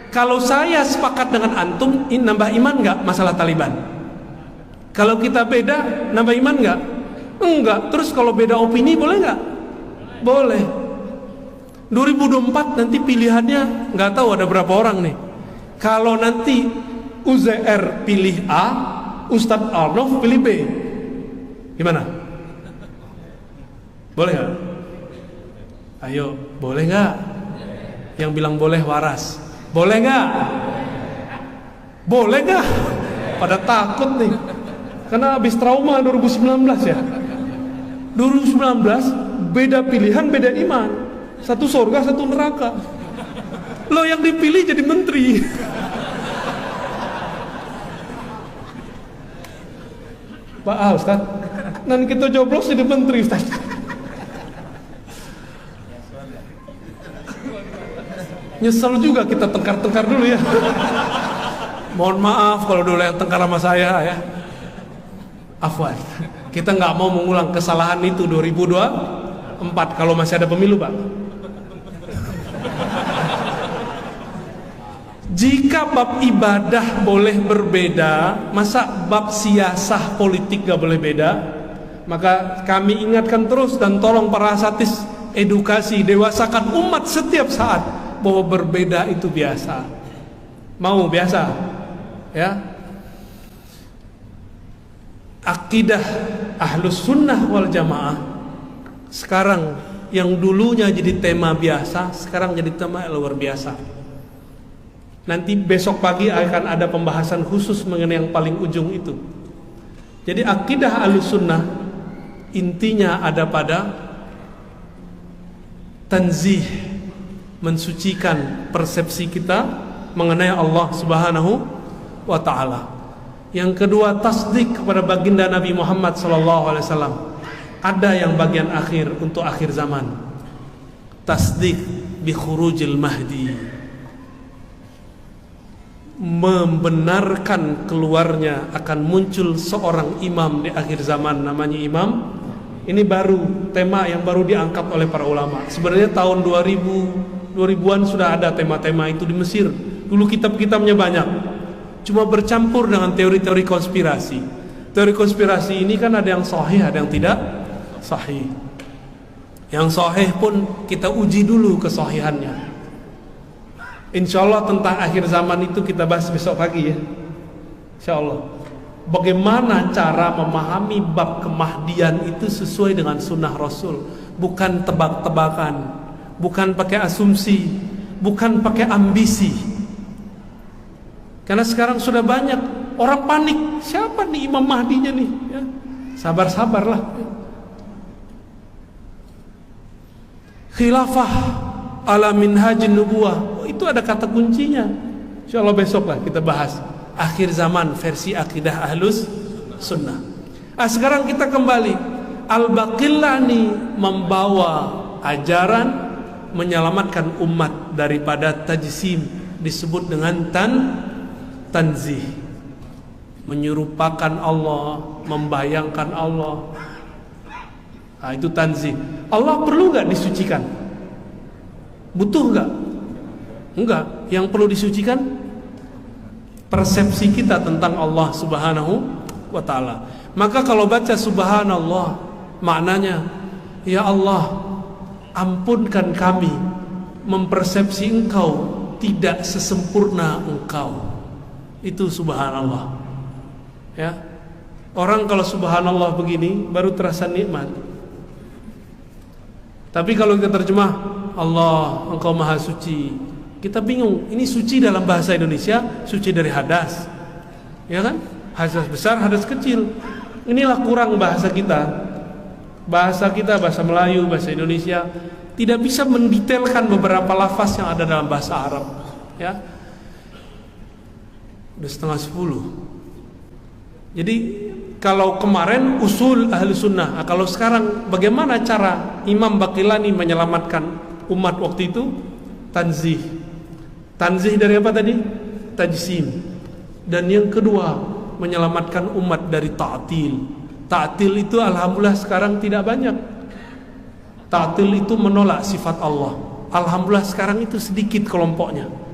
kalau saya sepakat dengan antum, ini nambah iman nggak masalah Taliban? Kalau kita beda, nambah iman nggak? Enggak. Terus kalau beda opini boleh nggak? Boleh. 2024 nanti pilihannya nggak tahu ada berapa orang nih. Kalau nanti UZR pilih A, Ustadz Arnof pilih B, gimana? Boleh nggak? Ayo, boleh nggak? Yang bilang boleh waras. Boleh nggak? Boleh nggak? Pada takut nih, karena habis trauma 2019 ya. 2019 beda pilihan, beda iman. Satu surga, satu neraka. Lo yang dipilih jadi menteri. Pak Ustaz, nanti kita joblos jadi menteri Ustaz. Nyesel juga kita tengkar-tengkar dulu ya. Mohon maaf kalau dulu yang tengkar sama saya ya. Afwan. Kita nggak mau mengulang kesalahan itu 2024 kalau masih ada pemilu, Pak. Jika bab ibadah boleh berbeda, masa bab siasah politik gak boleh beda? Maka kami ingatkan terus dan tolong para asatis edukasi, dewasakan umat setiap saat bahwa berbeda itu biasa. Mau biasa, ya. Akidah Ahlus Sunnah wal Jamaah sekarang yang dulunya jadi tema biasa, sekarang jadi tema luar biasa. Nanti besok pagi akan ada pembahasan khusus mengenai yang paling ujung itu. Jadi akidah Ahlus Sunnah intinya ada pada tanzih, mensucikan persepsi kita mengenai Allah Subhanahu wa taala. Yang kedua, tasdik kepada baginda Nabi Muhammad SAW. Ada yang bagian akhir untuk akhir zaman. Tasdik bi khurujil mahdi, membenarkan keluarnya akan muncul seorang imam di akhir zaman, namanya Imam. Ini baru tema yang baru diangkat oleh para ulama. Sebenarnya tahun 2000-an sudah ada tema-tema itu di Mesir. Dulu kitab-kitabnya banyak, cuma bercampur dengan teori-teori konspirasi. Teori konspirasi ini kan ada yang sahih, ada yang tidak sahih. Yang sahih pun kita uji dulu kesahihannya. Insya Allah tentang akhir zaman itu kita bahas besok pagi, ya. Insya Allah. Bagaimana cara memahami bab kemahdian itu sesuai dengan sunnah Rasul, bukan tebak-tebakan, bukan pakai asumsi, bukan pakai ambisi. Karena sekarang sudah banyak orang panik, siapa nih Imam Mahdinya nih, ya. Sabar-sabarlah. Khilafah ala minhajin nubuwah, itu ada kata kuncinya. Insya Allah besok lah kita bahas akhir zaman versi akidah Ahlus Sunnah. Sekarang kita kembali. Al-Baqillani membawa ajaran menyelamatkan umat daripada tajsim, disebut dengan tanzih, menyerupakan Allah, membayangkan Allah. Itu tanzih. Allah perlu nggak disucikan? Butuh nggak? Enggak. Yang perlu disucikan persepsi kita tentang Allah Subhanahu wa ta'ala. Maka kalau baca subhanallah, maknanya, ya Allah, ampunkan kami mempersepsi Engkau tidak sesempurna Engkau. Itu subhanallah, ya. Orang kalau subhanallah begini baru terasa nikmat. Tapi kalau kita terjemah Allah, Engkau maha suci, kita bingung, ini suci dalam bahasa Indonesia, suci dari hadas, ya kan? Hadas besar, hadas kecil. Inilah kurang bahasa kita. Bahasa kita, bahasa Melayu, bahasa Indonesia tidak bisa mendetailkan beberapa lafaz yang ada dalam bahasa Arab, ya. Udah 9:30. Jadi kalau kemarin usul ahli sunnah, kalau sekarang bagaimana cara Imam Baqillani menyelamatkan umat waktu itu? Tanzih. Tanzih dari apa tadi? Tajsim. Dan yang kedua, menyelamatkan umat dari ta'til. Ta'til itu alhamdulillah sekarang tidak banyak. Ta'til itu menolak sifat Allah. Alhamdulillah sekarang itu sedikit kelompoknya.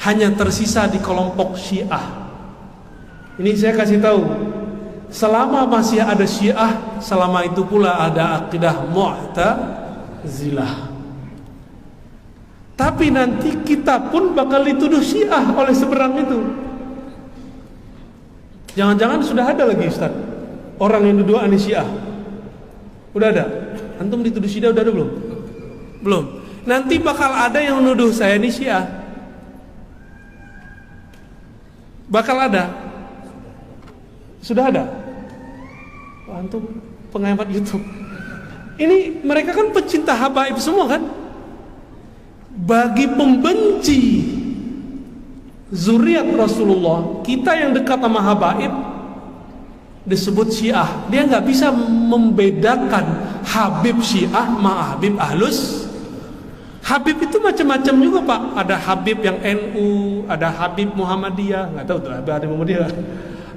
Hanya tersisa di kelompok Syiah. Ini saya kasih tahu, selama masih ada Syiah, selama itu pula ada akidah Mu'tazilah. Tapi nanti kita pun bakal dituduh Syiah oleh seberang itu. Jangan-jangan sudah ada lagi, Ustaz, orang yang duduk aneh Syiah. Udah ada? Antum dituduh Syiah udah ada belum? Belum. Nanti bakal ada yang nuduh saya ini Syiah. Bakal ada. Sudah ada. Antum pengamat YouTube. Ini mereka kan pecinta habaib semua kan? Bagi pembenci zuriat Rasulullah, kita yang dekat sama habaib disebut Syiah. Dia nggak bisa membedakan Habib Syiah sama Habib Ahlus. Habib itu macam-macam juga, Pak. Ada Habib yang NU, ada Habib Muhammadiyah, nggak tahu tuh Habib Muhammadiyah.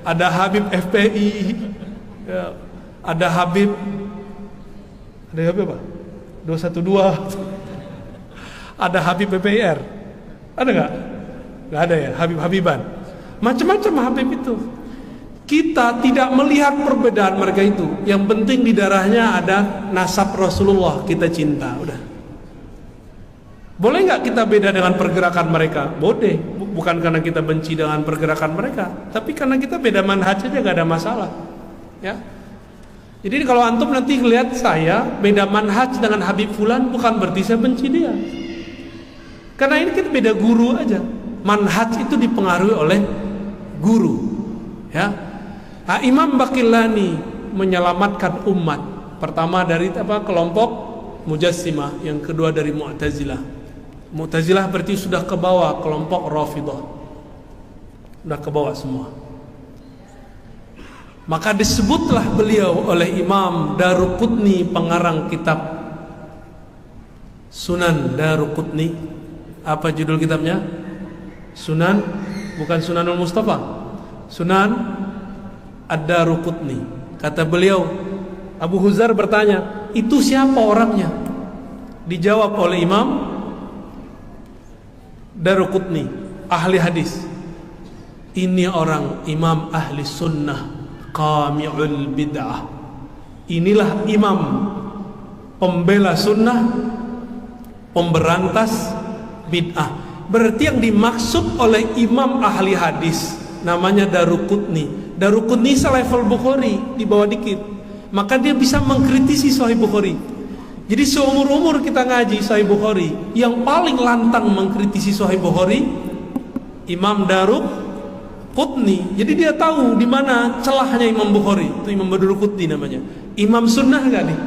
Ada Habib FPI, ya. Ada Habib apa? 212. Ada Habib PPIR. Ada nggak? Nggak ada ya, Habib-Habiban. Macam-macam Habib itu. Kita tidak melihat perbedaan mereka itu. Yang penting di darahnya ada nasab Rasulullah, kita cinta, udah. Boleh nggak kita beda dengan pergerakan mereka? Boleh. Bukan karena kita benci dengan pergerakan mereka, tapi karena kita beda manhaj aja, gak ada masalah. Ya. Jadi kalau antum nanti lihat saya beda manhaj dengan Habib Fulan, bukan berarti saya benci dia. Karena ini kita beda guru aja. Manhaj itu dipengaruhi oleh guru. Ya. Nah, Imam Baqillani menyelamatkan umat. Pertama dari kelompok Mujassimah, yang kedua dari Mu'tazilah. Mu'tazilah berarti sudah ke bawah kelompok Rafidhah. Sudah ke bawah semua. Maka disebutlah beliau oleh Imam Daruqutni, pengarang kitab Sunan Daruqutni. Apa judul kitabnya? Sunan, bukan Sunanul Mustafa. Sunan Ad-Daruqutni. Kata beliau, Abu Huzar bertanya, itu siapa orangnya? Dijawab oleh Imam Daruqutni, ahli hadis. Ini orang imam ahli sunnah, qami'ul bid'ah. Inilah imam pembela sunnah, pemberantas bid'ah. Berarti yang dimaksud oleh imam ahli hadis namanya Daruqutni. Daruqutni selevel Bukhari, di bawah dikit. Maka dia bisa mengkritisi Sahih Bukhari. Jadi seumur-umur kita ngaji Sahih Bukhari, yang paling lantang mengkritisi Sahih Bukhari Imam Daruqutni. Jadi dia tahu di mana celahnya Imam Bukhari. Itu Imam Daruqutni namanya. Imam sunnah enggak nih?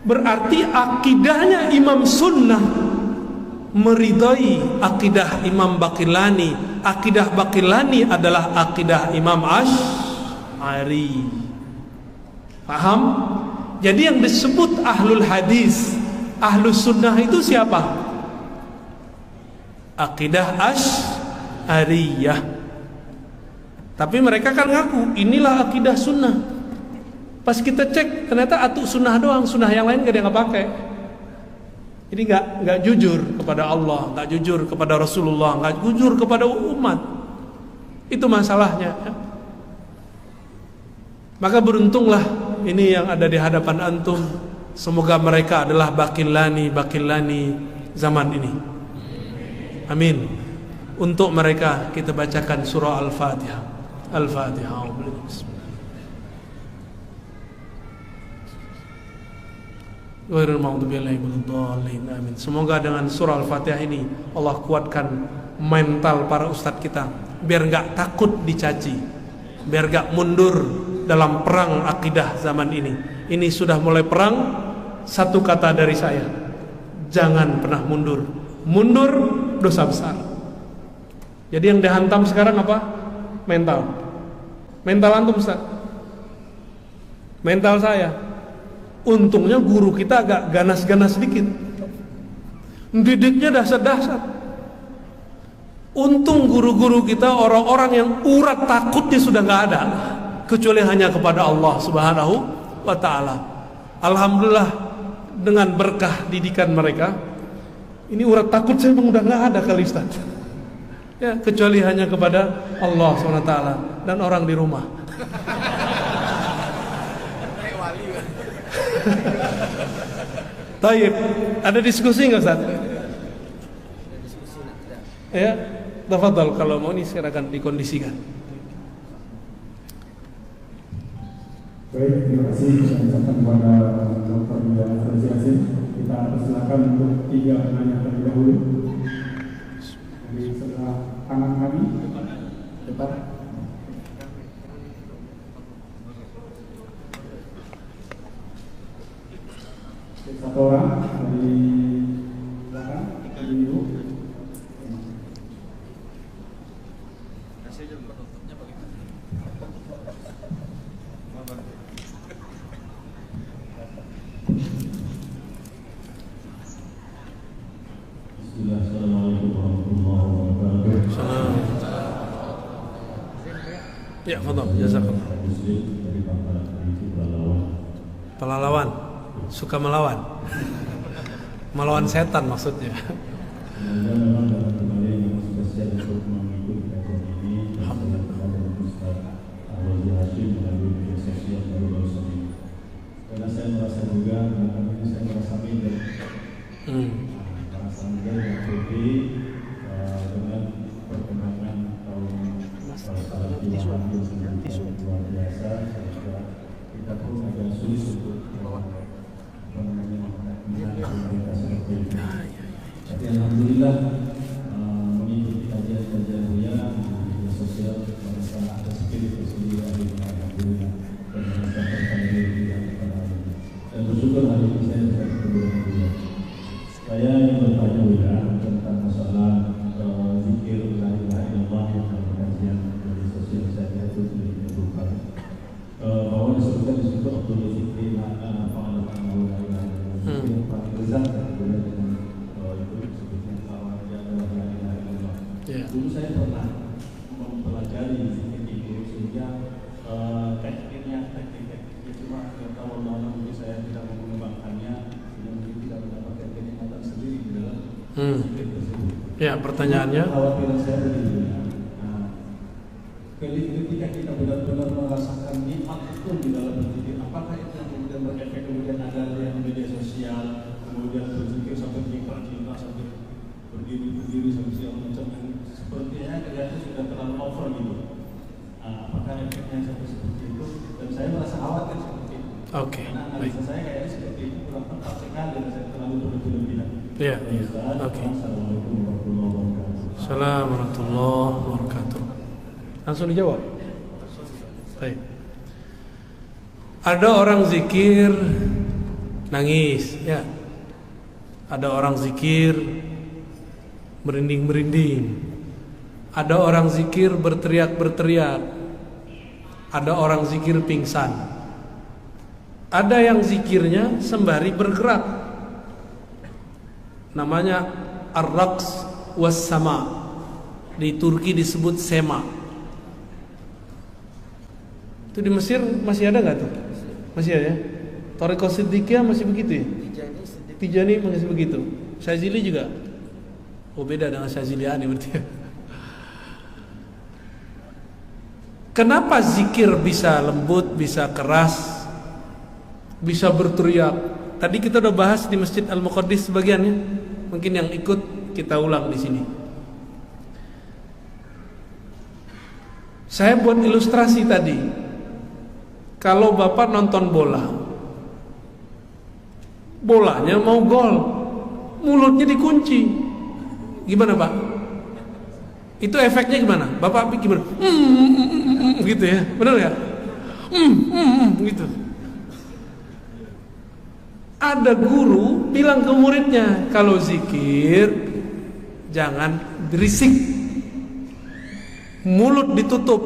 Berarti akidahnya Imam sunnah meridai akidah Imam Baqillani. Akidah Baqillani adalah akidah Imam Asy'ari. Paham? Jadi yang disebut ahlul hadis, ahlus sunnah itu siapa? Akidah Asy'ariyah. Tapi mereka kan ngaku inilah akidah sunnah. Pas kita cek ternyata atu sunnah doang, sunnah yang lain gak ada yang pakai. Jadi nggak jujur kepada Allah, nggak jujur kepada Rasulullah, nggak jujur kepada umat. Itu masalahnya. Ya. Maka beruntunglah ini yang ada di hadapan antum. Semoga mereka adalah Baqillani zaman ini. Amin. Untuk mereka kita bacakan surah Al-Fatihah. Al-Fatihah. Amin. Semoga dengan surah Al-Fatihah ini Allah kuatkan mental para ustadz kita, biar gak takut dicaci, biar gak mundur dalam perang akidah zaman ini. Ini sudah mulai perang. Satu kata dari saya, jangan pernah mundur. Mundur dosa besar. Jadi yang dihantam sekarang apa? Mental. Mental antum Ustaz. Mental saya. Untungnya guru kita agak ganas-ganas sedikit. Didiknya dasar-dasar. Untung guru-guru kita orang-orang yang urat takutnya sudah nggak ada, kecuali hanya kepada Allah Subhanahu wa ta'ala. Alhamdulillah dengan berkah didikan mereka, ini urat takut saya memang udah nggak ada kali Ustaz. Ya, kecuali hanya kepada Allah Subhanahu wa ta'ala dan orang di rumah. Taib, ada diskusi nggak Ustaz? Ya, tafadhal kalau mau ini silakan dikondisikan. Baik, terima kasih kepada Dr. Asosiasi. Kita persilakan untuk 3 penanya terlebih dahulu. Jadi setelah kanan kami, depan. Satu orang dari belakang, dari ibu. Assalamualaikum warahmatullahi wabarakatuh. Ya, fadhal, jazakallah. Pahlawan, suka melawan. Melawan setan maksudnya. saya merasa juga, ini saya merasa minder. Merasa minder yang lebih dengan perkembangan tahun salafi yang sedemikian luar biasa, sehingga kita pun agak sulit untuk komunitas seperti ini. Tapi alhamdulillah mengikuti kajian-kajian Buya di media sosial, merasa ada spirit tersendiri. Alhamdulillah, dan merasakan diri yang kepada Allah. Dan bersyukur hari ini saya bisa ketemu dengan Buya. Saya ingin bertanya Buya tentang masalah zikir la ilaha illallah yang dalam kajian media sosial saya itu dibutuhkan. Bahwa disebutkan di situ Abdul Zikri ma'ana fa'alakan la ilaha illallah. Yang paling besar dengan itu disebutnya la ilaha illallah. Dulu saya pernah mempelajari zikir itu sehingga tekniknya cuma tidak tahu Allah, mungkin saya tidak mengembangkannya sehingga mungkin tidak mendapatkan kenikmatan sendiri di dalam zikir tersebut. Ya, pertanyaannya. Khawatiran saya begini. Ketika kita benar-benar merasakan nikmat itu di dalam berzikir, apakah itu yang kemudian berefek kemudian ada yang media sosial, kemudian berzikir sampai cinta sampai berdiri sampai segala macam, sepertinya kelihatan sudah terlalu over gitu. Apakah efeknya sampai seperti itu? Dan saya merasa khawatir seperti itu. Oke. Karena analisa saya kayaknya seperti itu kurang tepat sekali dan saya terlalu berlebihan. Iya. Oke. Assalamualaikum warahmatullahi wabarakatuh. Assalamualaikum warahmatullahi wabarakatuh. Langsung dijawab. Baik. Ada orang zikir nangis, ya. Ada orang zikir merinding-merinding. Ada orang zikir berteriak-berteriak. Ada orang zikir pingsan. Ada yang zikirnya sembari bergerak. Namanya ar-raqs was-sama. Di Turki disebut sema. Itu di Mesir masih ada nggak tuh? Masih ada ya? Thariqah Siddiqiyah masih begitu ya? Tijani masih begitu. Syazili juga. Oh, beda dengan Syaziliani berarti ya. Kenapa zikir bisa lembut, bisa keras, bisa berteriak? Tadi kita udah bahas di Masjid Al-Muqaddis sebagiannya. Mungkin yang ikut kita ulang di sini. Saya buat ilustrasi tadi. Kalau Bapak nonton bola, bolanya mau gol, mulutnya dikunci, gimana Pak? Itu efeknya gimana? Bapak gimana? Gitu ya, benar ya? Gitu. Ada guru bilang ke muridnya, kalau zikir jangan berisik, mulut ditutup,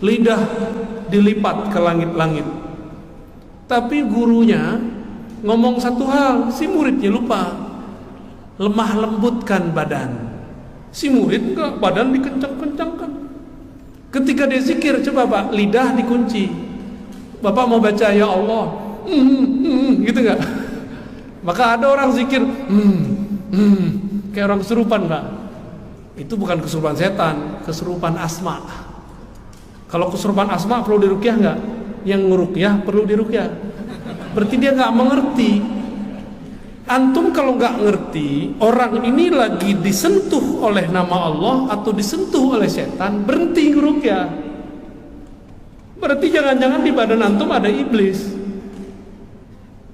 lidah dilipat ke langit-langit. Tapi gurunya ngomong satu hal, si muridnya lupa. Lemah lembutkan badan. Si murid enggak, badan dikencang-kencangkan. Ketika dia zikir, coba Pak, lidah dikunci. Bapak mau baca ya Allah, gitu enggak? Maka ada orang zikir, kayak orang kesurupan Pak. Itu bukan kesurupan setan, kesurupan asma. Kalau kesurupan asma perlu diruqyah enggak? Yang ngeruqyah perlu diruqyah. Berarti dia enggak mengerti. Antum kalau enggak ngerti, orang ini lagi disentuh oleh nama Allah atau disentuh oleh setan, berhenti ngeruqyah. Berarti jangan-jangan di badan antum ada iblis.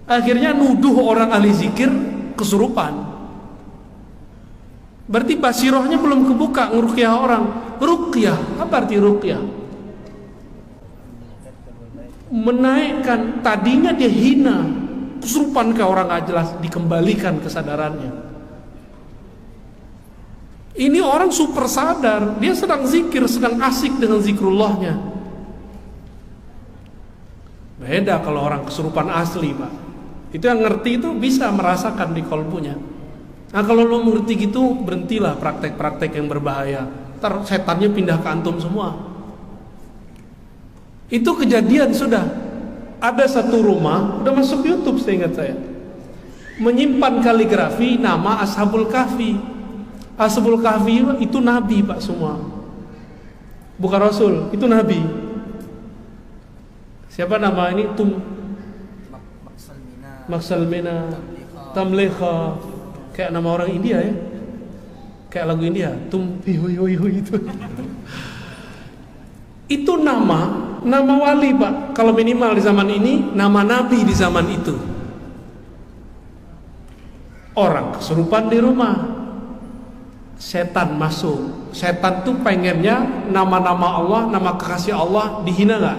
Akhirnya nuduh orang ahli zikir kesurupan. Berarti basirohnya belum kebuka ngeruqyah orang. Ruqyah, apa arti ruqyah? Menaikkan, tadinya dia hina, kesurupan ke orang gak jelas, dikembalikan kesadarannya. Ini orang super sadar, dia sedang zikir, sedang asik dengan zikrullahnya. Beda kalau orang kesurupan asli Pak. Itu yang ngerti itu bisa merasakan di kolbunya. Nah kalau lo mengerti gitu, berhentilah praktek-praktek yang berbahaya. Ntar setannya pindah ke antum semua. Itu kejadian sudah. Ada satu rumah, udah masuk YouTube seingat saya, menyimpan kaligrafi nama Ashabul Kahfi. Ashabul Kahfi itu nabi Pak semua, bukan rasul, itu nabi. Siapa nama ini? Maksalmina, Tamlikha, kayak nama orang India ya, kayak lagu India, Tumpi hoi hoi hoi itu. Itu nama wali Pak. Kalau minimal di zaman ini, nama nabi di zaman itu. Orang kesurupan di rumah, setan masuk. Setan tuh pengennya nama-nama Allah, nama kekasih Allah dihina gak?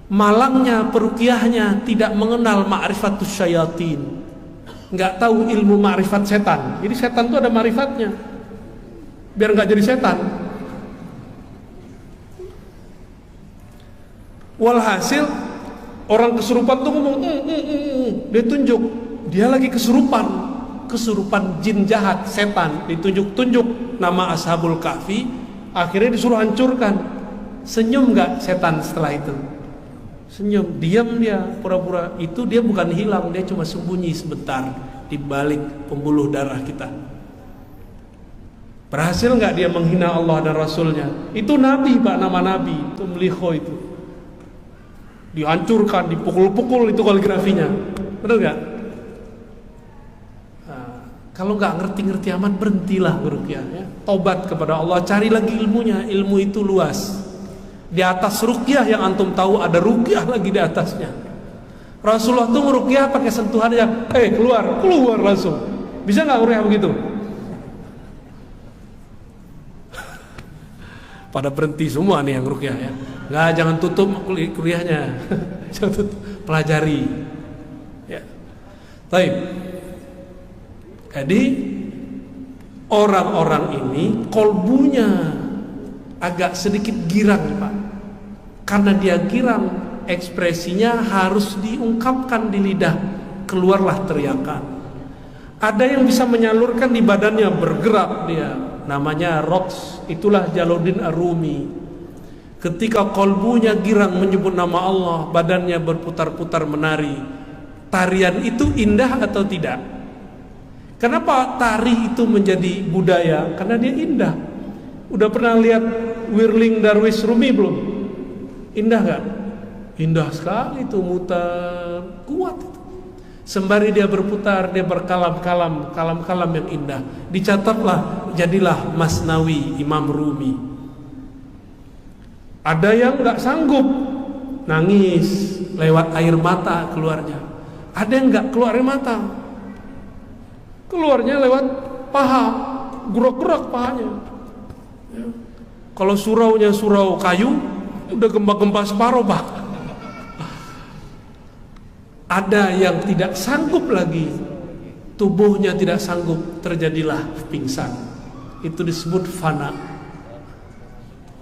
Malangnya peruqyahnya tidak mengenal ma'rifatus syayatin, nggak tahu ilmu ma'rifat setan. Jadi setan tuh ada ma'rifatnya, biar nggak jadi setan. Walhasil orang kesurupan tuh ngomong dia tunjuk, dia lagi kesurupan jin jahat, setan, ditunjuk-tunjuk nama Ashabul Kahfi, akhirnya disuruh hancurkan. Senyum nggak setan setelah itu? Senyum, diam dia, pura-pura. Itu dia bukan hilang, dia cuma sembunyi sebentar di balik pembuluh darah kita. Berhasil nggak dia menghina Allah dan Rasulnya? Itu Nabi Pak, nama Nabi, itu Mlikho itu. Dihancurkan, dipukul-pukul itu kaligrafinya. Benar nggak? Nah, kalau nggak ngerti-ngerti amat, berhentilah beruqyah ya. Tobat kepada Allah, cari lagi ilmunya. Ilmu itu luas. Di atas ruqyah yang antum tahu ada ruqyah lagi di atasnya. Rasulullah tuh ngeruqyah pakai sentuhan aja. Keluar langsung. Bisa nggak ngeruqyah begitu? Pada berhenti semua nih yang ruqyah ya. Nggak, jangan tutup kuliahnya. Jangan tutup, pelajari. Ya. Baik. Jadi orang-orang ini kolbunya agak sedikit girang Pak. Karena dia girang, ekspresinya harus diungkapkan di lidah, keluarlah teriakan. Ada yang bisa menyalurkan di badannya, bergerak dia, namanya roks. Itulah Jalaluddin Ar-Rumi. Ketika kolbunya girang menyebut nama Allah, badannya berputar-putar menari. Tarian itu indah atau tidak? Kenapa tari itu menjadi budaya? Karena dia indah. Udah pernah lihat Whirling Darwish Rumi belum? Indah gak? Indah sekali itu, muter kuat itu. Sembari dia berputar, dia berkalam-kalam, kalam-kalam yang indah. Dicatatlah, jadilah Masnawi Imam Rumi. Ada yang gak sanggup, nangis, lewat air mata keluarnya. Ada yang gak keluar air mata, keluarnya lewat paha, gerak-gerak pahanya. Ya. Kalau suraunya surau kayu, udah gempa-gempa separuh Pak. Ada yang tidak sanggup lagi, tubuhnya tidak sanggup, terjadilah pingsan. Itu disebut fana.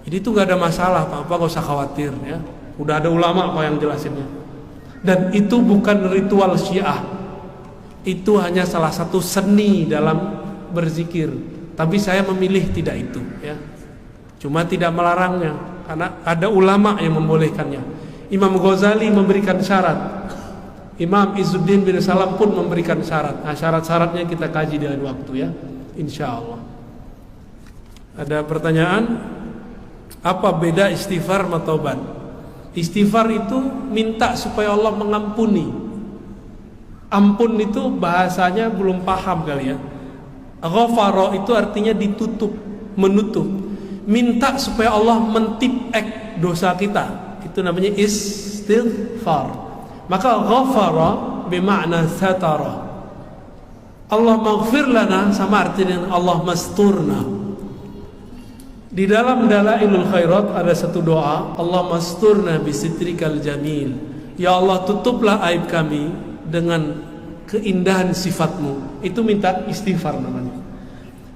Jadi itu gak ada masalah Pak, gak usah khawatir ya. Udah ada ulama Pak yang jelasinnya. Dan itu bukan ritual Syiah. Itu hanya salah satu seni dalam berzikir. Tapi saya memilih tidak itu ya. Cuma tidak melarangnya, karena ada ulama yang membolehkannya. Imam Ghazali memberikan syarat, Imam Izzuddin bin Salam pun memberikan syarat. Nah, syarat-syaratnya kita kaji dengan waktu ya, insya Allah. Ada pertanyaan? Apa beda istighfar sama taubat? Istighfar itu minta supaya Allah mengampuni. Ampun itu bahasanya belum paham kali ya. Ghafara itu artinya ditutup, menutup. Minta supaya Allah mentipek dosa kita, itu namanya istighfar. Maka ghafara bermakna satara. Allah maghfir lana sama artinya Allah masturna. Di dalam Dalailul Khairat ada satu doa, Allah masturna bisitrikal jamil. Ya Allah, tutuplah aib kami dengan keindahan sifatmu. Itu minta istighfar namanya.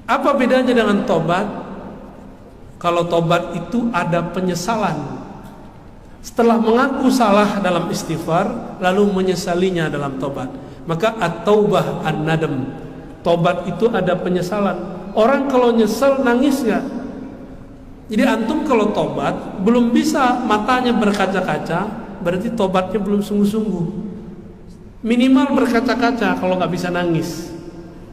Apa bedanya dengan tobat? Kalau tobat itu ada penyesalan. Setelah mengaku salah dalam istighfar, lalu menyesalinya dalam tobat, maka at-taubah an-nadam. Tobat itu ada penyesalan. Orang kalau nyesel nangis gak? Jadi antum kalau tobat belum bisa matanya berkaca-kaca, berarti tobatnya belum sungguh-sungguh. Minimal berkaca-kaca kalau gak bisa nangis.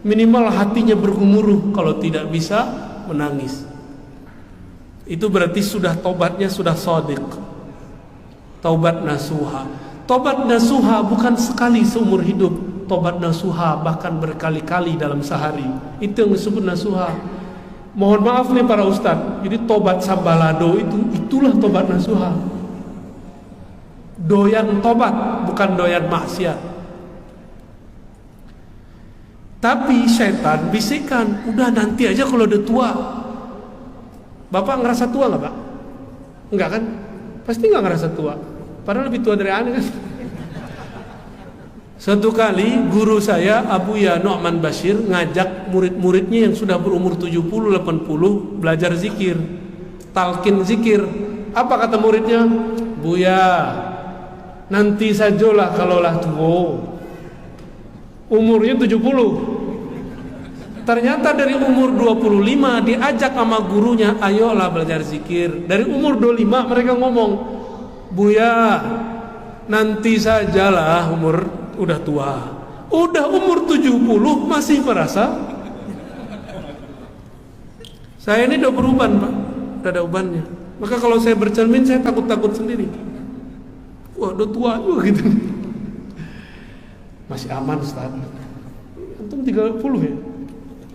Minimal hatinya bergemuruh kalau tidak bisa menangis. Itu berarti sudah tobatnya sudah shadiq, taubat nasuha. Tobat nasuha bukan sekali seumur hidup. Tobat nasuha bahkan berkali-kali dalam sehari. Itu yang disebut nasuha. Mohon maaf nih para ustadz. Jadi tobat sambalado itulah tobat nasuha. Doyan tobat, bukan doyan maksiat. Tapi syaitan bisikan, udah nanti aja kalau udah tua. Bapak ngerasa tua nggak, Pak? Enggak kan? Pasti nggak ngerasa tua. Padahal lebih tua dari Anda kan? Satu kali guru saya Abu Ya Nu'man Bashir ngajak murid-muridnya yang sudah berumur 70-80 belajar zikir, talqin zikir. Apa kata muridnya? Buya, nanti sajalah kalaulah tua. Umurnya 70. Ternyata dari umur 25 diajak sama gurunya, ayolah belajar zikir. Dari umur 25 mereka ngomong, Buya, nanti sajalah umur udah tua. Udah umur 70 masih merasa. Saya ini udah beruban, Pak. Udah ada ubannya. Maka kalau saya bercermin saya takut-takut sendiri. Wah, udah tua juga gitu. Masih aman, Ustaz. Antum 30 ya?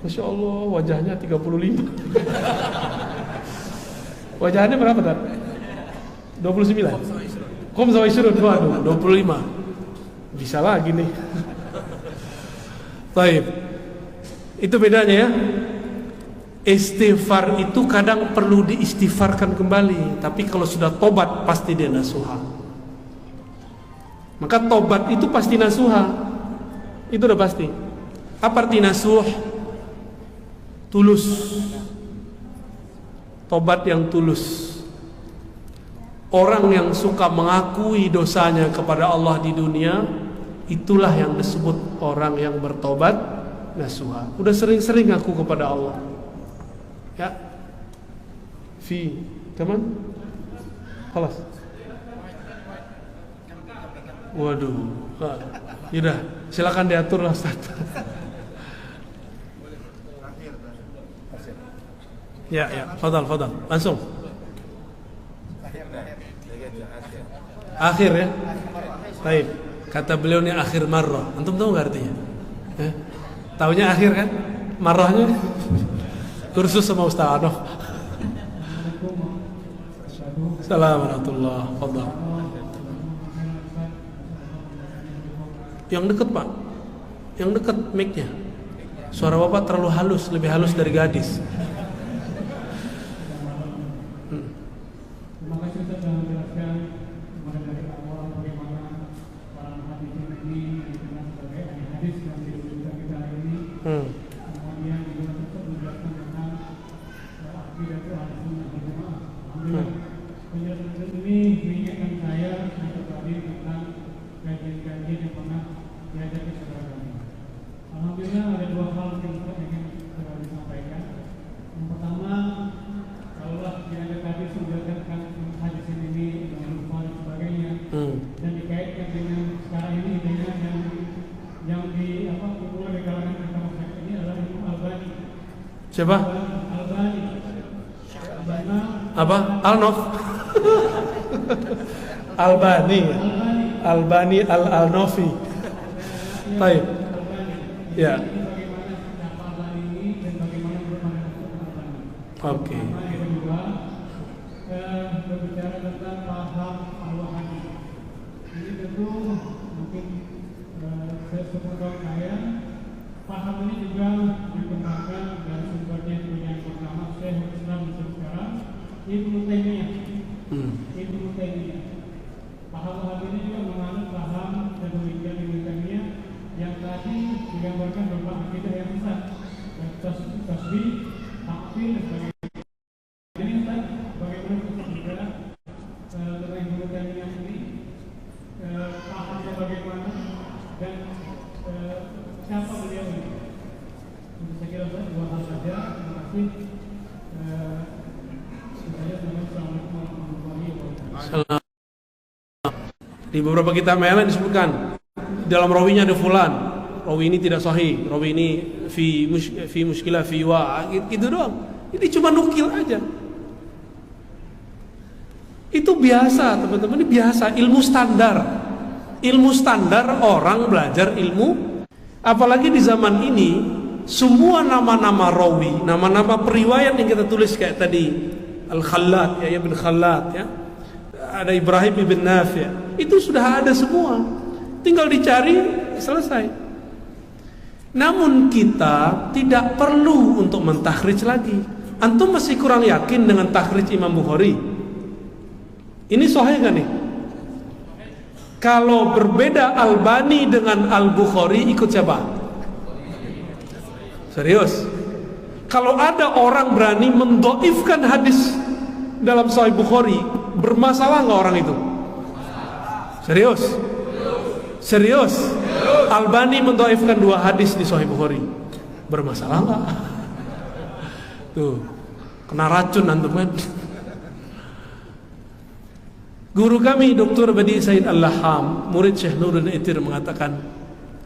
Masya Allah, wajahnya 35. Wajahnya berapa, Tad? 29. Kom sama Isyrun, waduh, 25. Bisa lagi nih. Baik. Itu bedanya ya. Istighfar itu kadang perlu diistighfarkan kembali, tapi kalau sudah tobat pasti dia nasuha. Maka tobat itu pasti nasuha. Itu udah pasti. Apa arti nasuh? Tulus. Tobat yang tulus. Orang yang suka mengakui dosanya kepada Allah di dunia, itulah yang disebut orang yang bertobat nasuha. Udah sering-sering ngaku kepada Allah. Ya. Kaman? Khalas. Waduh. Yaudah, silakan diatur lah, Ustaz. Ya, fadal. Langsung. Akhir ya. Baik. Kata beliau ini akhir marrah. Antum tahu enggak artinya? Taunya akhir kan? Marrahnya kursus sama Ustaz Anof. Assalamualaikum. Fadal. Yang dekat, Pak. Yang dekat mic-nya. Suara Bapak terlalu halus, lebih halus dari gadis. Terima kasih Ustaz telah menjelaskan dari awal bagaimana para muhaddisin ini dikenal sebagai ahli hadis yang dirujukan kita hari ini. Kemudian juga Ustaz menjelaskan tentang akidah ahli sunnah wal jamaah. Alhamdulillah. Penjelasan ini mengingatkan saya untuk tadi tentang kajian-kajian yang pernah diajak kepada kami. Alhamdulillah ada dua hal yang Ustaz ingin disampaikan. Yang pertama, kalaulah diajak tadi menjelaskan hadis ini dengan lupa dan sebagainya, dan dikaitkan dengan sekarang ini dengan yang populer di kalangan masyarakat ini adalah Imam Albani. Siapa? Albani. Apa? Al-Nof. Albani Al-Nofi. Baik. Ya. Bagaimana siapa Albani ini dan bagaimana berpandang Albani. Oke. Yang kedua, berbicara tentang paham al-wahabi. Ini tentu mungkin sepengetahuan saya, paham ini juga dikembangkan dari sumbernya yang pertama Syekhul Islam sekarang Ibnu Taimiyah. Ibnu Taimiyah. Paham wahabi ini juga menganut paham dan pemikiran Ibnu Taimiyah yang tadi digambarkan berupa akidah yang besar, tasbih, takfir dan sebagainya. Jadi Ustaz, bagaimana kita bergerak tentang Ibnu Taimiyah ini, pahamnya bagaimana dan siapa beliau ini? Untuk saya kira Ustaz, dua hal saja. Terima kasih. Assalamualaikum warahmatullahi wabarakatuh. Di beberapa kitab yang disebutkan dalam rawinya ada fulan, rawi ini tidak sahih, rawi ini fi muskilah fi wa, gitu doang. Ini cuma nukil aja. Itu biasa, teman-teman, ini biasa, ilmu standar. Ilmu standar orang belajar ilmu. Apalagi di zaman ini, semua nama-nama rawi, nama-nama periwayat yang kita tulis kayak tadi, Al-Khallat, ya bin Khallat, ya. Ada Ibrahim ibn Nafi', itu sudah ada semua. Tinggal dicari, selesai. Namun kita tidak perlu untuk mentakhrij lagi. Antum masih kurang yakin dengan takhrij Imam Bukhari? Ini sahih kan nih? Kalau berbeda Albani dengan Al-Bukhari, ikut siapa? Serius? Kalau ada orang berani mendoifkan hadis dalam Sahih Bukhari, bermasalah nggak orang itu? Serius? Serius? Albani mendoifkan 2 hadis di Sahih Bukhari, bermasalah nggak? Tuh, kena racun antum kan? Guru kami Dr. Badi Said Al-Laham, murid Syekh Nurul Itir, mengatakan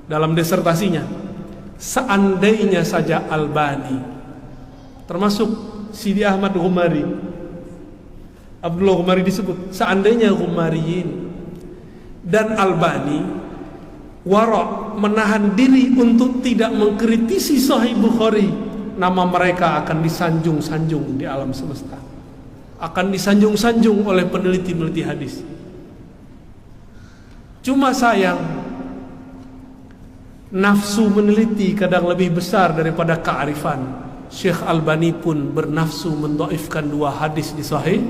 dalam disertasinya, seandainya saja Albani, termasuk Sidi Ahmad Ghumari, Abdullah Ghumari disebut, seandainya Ghumariyin dan Albani wara' menahan diri untuk tidak mengkritisi Sahih Bukhari, nama mereka akan disanjung-sanjung di alam semesta, akan disanjung-sanjung oleh peneliti-peneliti hadis. Cuma sayang, nafsu meneliti kadang lebih besar daripada kearifan. Syekh Albani pun bernafsu mendoifkan 2 hadis di Sahih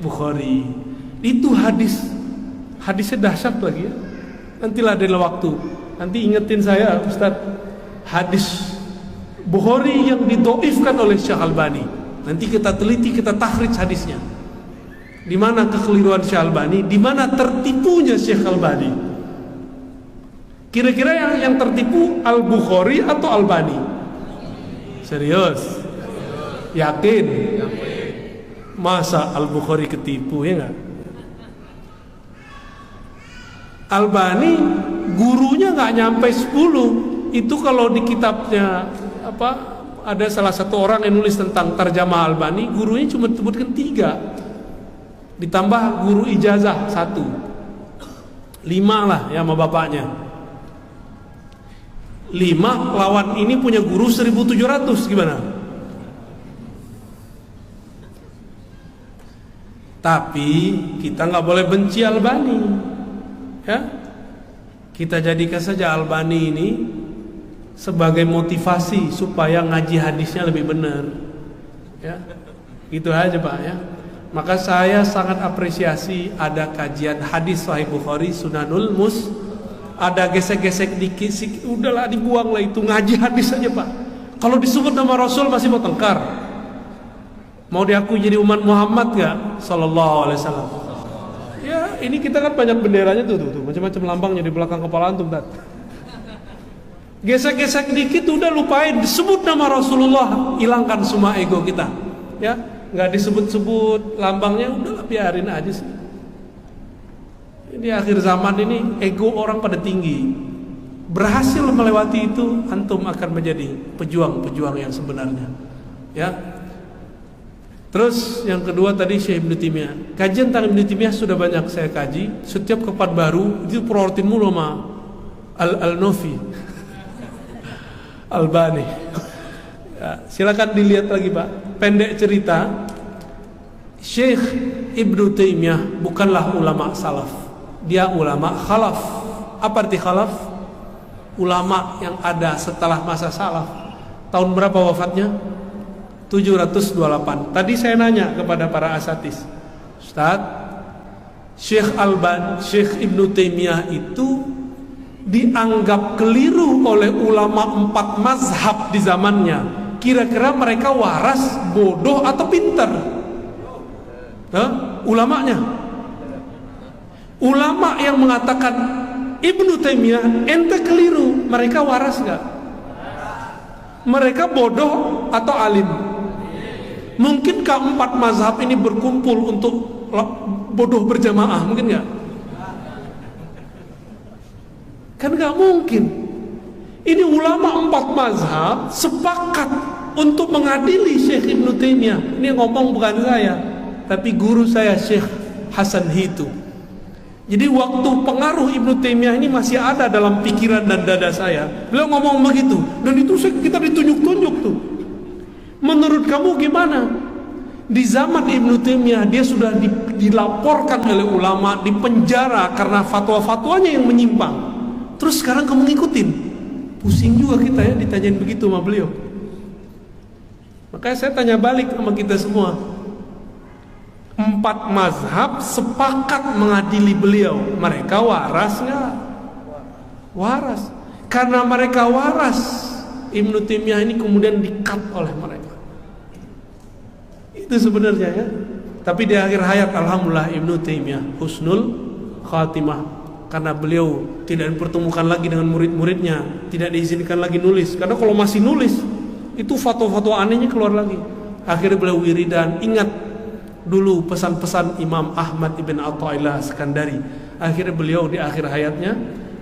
Bukhari. Itu hadisnya dahsyat lagi ya. Nantilah ada waktu, nanti ingetin saya Ustaz, hadis Bukhari yang didoifkan oleh Syekh Albani. Nanti kita teliti, kita takhrij hadisnya. Di mana kekeliruan Syekh Albani, di mana tertipunya Syekh Albani. Kira-kira yang tertipu Al-Bukhari atau Albani? Serius? Yakin? Masa Al-Bukhari ketipu, ya enggak? Albani gurunya nggak nyampe 10. Itu kalau di kitabnya ada salah satu orang yang nulis tentang tarjamah Albani, gurunya cuma sebutkan 3, ditambah guru ijazah 1, 5 lah ya sama bapaknya. 5 lawan ini punya guru 1.700, gimana? Tapi kita nggak boleh benci Albani, ya. Kita jadikan saja Albani ini sebagai motivasi supaya ngaji hadisnya lebih benar, ya. Gitu aja Pak ya. Maka saya sangat apresiasi ada kajian hadis Sahih Bukhari, Sunanul Mus. Ada gesek-gesek dikit, udahlah dibuang lah itu, ngaji hadis aja Pak. Kalau disebut nama Rasul masih mau tengkar. Mau diakui jadi umat Muhammad gak? Sallallahu alaihi wasallam. Ya ini kita kan banyak benderanya tuh macam-macam lambangnya di belakang kepala antum Tat. Gesek-gesek dikit udah lupain, disebut nama Rasulullah, hilangkan semua ego kita. Ya, nggak disebut-sebut lambangnya, udahlah biarin aja sih. Di akhir zaman ini ego orang pada tinggi. Berhasil melewati itu, antum akan menjadi pejuang-pejuang yang sebenarnya. Ya. Terus yang kedua tadi Syekh Ibnu Taimiyah. Kajian tentang Ibnu Taimiyah sudah banyak saya kaji. Setiap kepat baru itu prioritin mulu sama Al-Nofi, Albani. Ya, silakan dilihat lagi Pak. Pendek cerita, Syekh Ibnu Taimiyah bukanlah ulama salaf. Dia ulama khalaf. Apa arti khalaf? Ulama yang ada setelah masa salaf. Tahun berapa wafatnya? 728. Tadi saya nanya kepada para asatis, Ustaz, Syekh Syekh Ibnu Taimiyah itu dianggap keliru oleh ulama 4 mazhab di zamannya. Kira-kira mereka waras, bodoh atau pintar? Ulamanya. Ulama yang mengatakan Ibnu Taimiyah ente keliru, mereka waras gak? Mereka bodoh atau alim? Mungkinkah 4 mazhab ini berkumpul untuk bodoh berjamaah? Mungkin gak? Kan gak mungkin. Ini ulama 4 mazhab sepakat untuk mengadili Syekh Ibnu Taimiyah. Ini ngomong bukan saya, tapi guru saya Syekh Hasan Hitu. Jadi waktu pengaruh Ibnu Taimiyah ini masih ada dalam pikiran dan dada saya. Beliau ngomong begitu, dan itu kita ditunjuk-tunjuk tuh. Menurut kamu gimana? Di zaman Ibnu Taimiyah dia sudah dilaporkan oleh ulama, dipenjara karena fatwa-fatwanya yang menyimpang. Terus sekarang kamu ngikutin? Pusing juga kita ya ditanyain begitu sama beliau. Makanya saya tanya balik sama kita semua. 4 mazhab sepakat mengadili beliau. Mereka waras nggak? Waras. Karena mereka waras, Ibnu Taimiyah ini kemudian di-cut oleh mereka. Itu sebenarnya ya. Tapi di akhir hayat alhamdulillah Ibnu Taimiyah husnul khatimah, karena beliau tidak dipertemukan lagi dengan murid-muridnya, tidak diizinkan lagi nulis. Karena kalau masih nulis, itu fatwa-fatwa anehnya keluar lagi. Akhirnya beliau wiridan. Ingat dulu pesan-pesan Imam Ahmad ibn Athaillah Skandari. Akhirnya beliau di akhir hayatnya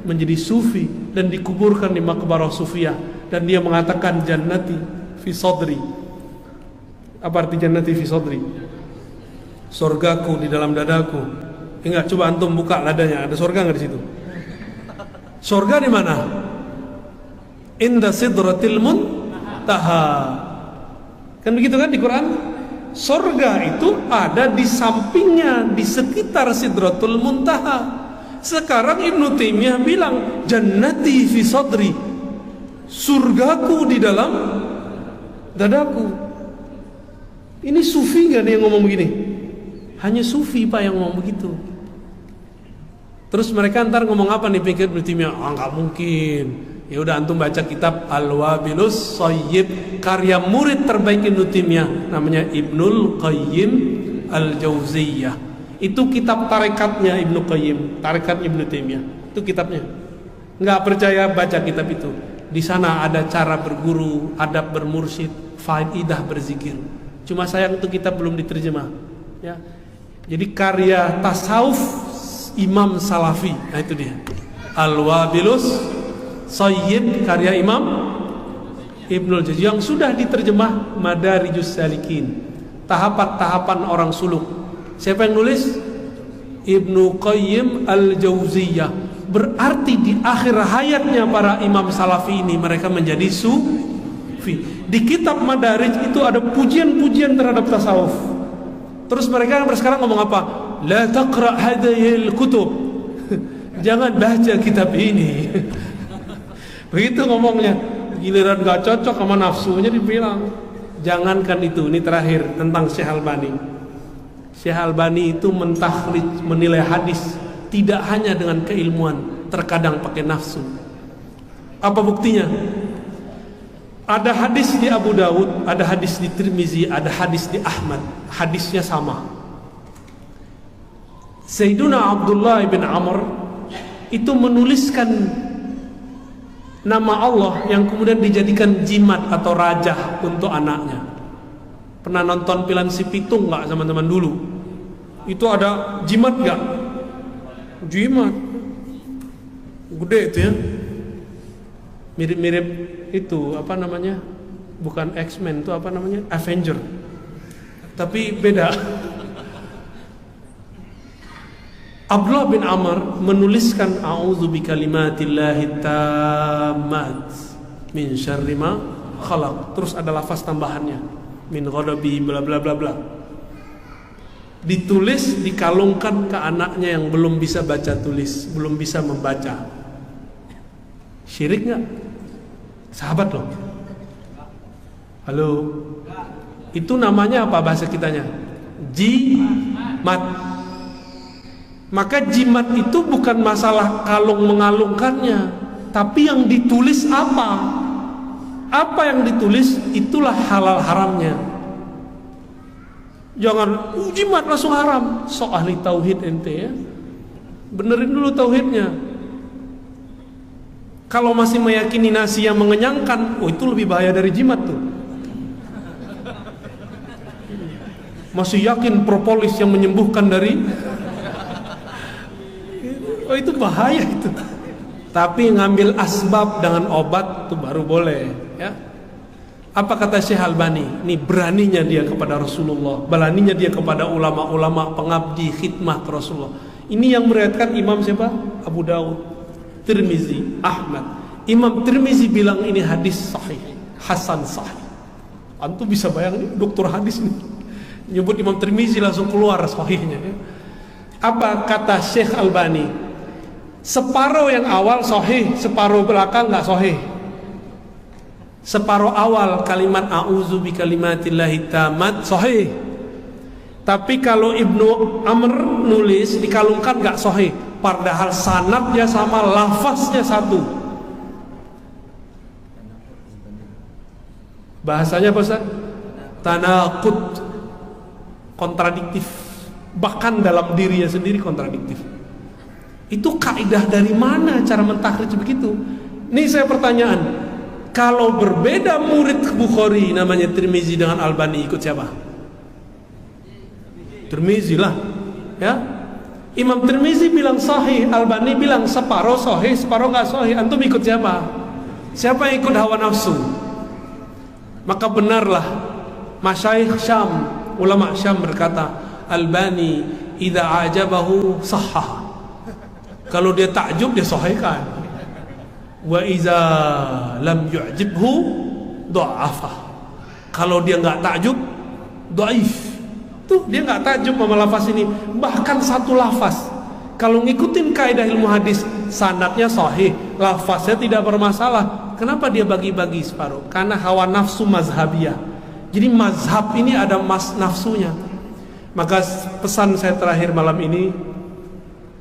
menjadi sufi dan dikuburkan di maqbarah sufiyah. Dan dia mengatakan jannati fi sadri. Apa arti jannati fi sadri? Surgaku di dalam dadaku. Enggak, coba antum buka ladanya, ada surga enggak di situ? Surga di mana? Inda sidratil muntaha. Kan begitu kan di Quran? Surga itu ada di sampingnya, di sekitar Sidratul Muntaha. Sekarang Ibnu Taimiyah bilang jannati fi sadri, surgaku di dalam dadaku. Ini sufi gak nih yang ngomong begini? Hanya sufi Pak yang ngomong begitu. Terus mereka ntar ngomong apa nih, pikir Ibnu Taimiyah? Nggak mungkin. Ya udah antum baca kitab Al-Wabilus Shayyib karya murid terbaik Ibnu Taimiyah, namanya Ibnul Qayyim Al-Jauziyah. Itu kitab tarekatnya Ibnu Qayyim, tarekat Ibnu Taimiyah. Itu kitabnya. Nggak percaya baca kitab itu. Di sana ada cara berguru, adab bermursyid, faidah berzikir. Cuma sayang itu kitab belum diterjemah. Ya. Jadi karya tasawuf Imam Salafi. Nah itu dia. Al-Wabilus Shayyib karya Imam Ibnul Jauzi yang sudah diterjemah Madarijus Salikin, tahapan-tahapan orang suluk. Siapa yang nulis? Ibnu Qayyim Al-Jauziyah. Berarti di akhir hayatnya para imam salafi ini mereka menjadi sufi. Di kitab Madarij itu ada pujian-pujian terhadap tasawuf. Terus mereka sekarang ngomong apa? La taqra hadhil kutub. Jangan baca kitab ini. Begitu ngomongnya. Giliran gak cocok sama nafsunya dibilang. Jangankan itu, ini terakhir tentang Syekh Albani. Syekh Albani itu mentakhrij, menilai hadis tidak hanya dengan keilmuan, terkadang pakai nafsu. Apa buktinya? Ada hadis di Abu Dawud, ada hadis di Tirmizi, ada hadis di Ahmad. Hadisnya sama. Sayyiduna Abdullah bin Amr itu menuliskan nama Allah yang kemudian dijadikan jimat atau rajah untuk anaknya. Pernah nonton film Si Pitung nggak teman-teman dulu? Itu ada jimat nggak? Jimat gede itu ya, mirip-mirip itu apa namanya? Bukan X-Men, itu apa namanya? Avenger. Tapi beda. Abdullah bin Amr menuliskan a'udzu bikalimatillahi tammat min syarri ma khalaq. Terus ada lafaz tambahannya, min ghadabi bla bla bla bla. Ditulis, dikalungkan ke anaknya yang belum bisa baca tulis, belum bisa membaca. Syirik enggak? Sahabat loh. Halo. Itu namanya apa bahasa kitanya? Jimat. Maka jimat itu bukan masalah kalung mengalungkannya, tapi yang ditulis apa? Apa yang ditulis itulah halal haramnya. Jangan jimat langsung haram. Sok ahli tauhid ente ya. Benerin dulu tauhidnya. Kalau masih meyakini nasi yang mengenyangkan, oh itu lebih bahaya dari jimat tuh. Masih yakin propolis yang menyembuhkan dari, oh itu bahaya itu. Tapi ngambil asbab dengan obat itu baru boleh ya. Apa kata Syekh Albani? Ini beraninya dia kepada Rasulullah, beraninya dia kepada ulama-ulama pengabdi khidmah ke Rasulullah. Ini yang meriwayatkan Imam siapa? Abu Daud, Tirmizi, Ahmad. Imam Tirmizi bilang ini hadis sahih, hasan sahih. Antum bisa bayangin dokter hadis ini nyebut Imam Tirmizi langsung keluar sahihnya. Apa kata Syekh Albani? Separuh yang awal sahih, separuh belakang nggak sahih. Separuh awal kalimat a'udzu bikalimatillahi tamat sahih. Tapi kalau Ibnu Amr nulis dikalungkan nggak sahih, padahal sanadnya sama, lafaznya satu. Bahasanya apa Ustaz? Tanaqud, kontradiktif. Bahkan dalam dirinya sendiri kontradiktif. Itu kaidah dari mana cara mentakhrij begitu? Nih saya pertanyaan, kalau berbeda murid Bukhari namanya Tirmizi dengan Albani, ikut siapa? Tirmizi lah, ya. Imam Tirmizi bilang sahih, Albani bilang separuh sahih, separuh nggak sahih. Antum ikut siapa? Siapa yang ikut hawa nafsu? Maka benarlah masyayikh Syam, ulama Syam berkata, Albani idza ajabahu sahhah. Kalau dia takjub dia sahihkan. Wa idza lam yu'jibhu dha'afa. Kalau dia nggak takjub, dhaif. Tuh dia nggak takjub sama lafaz ini. Bahkan satu lafaz, kalau ngikutin kaidah ilmu hadis, sanadnya sahih, lafaznya tidak bermasalah. Kenapa dia bagi-bagi separuh? Karena hawa nafsu mazhabiyah. Jadi mazhab ini ada nafsunya. Maka pesan saya terakhir malam ini,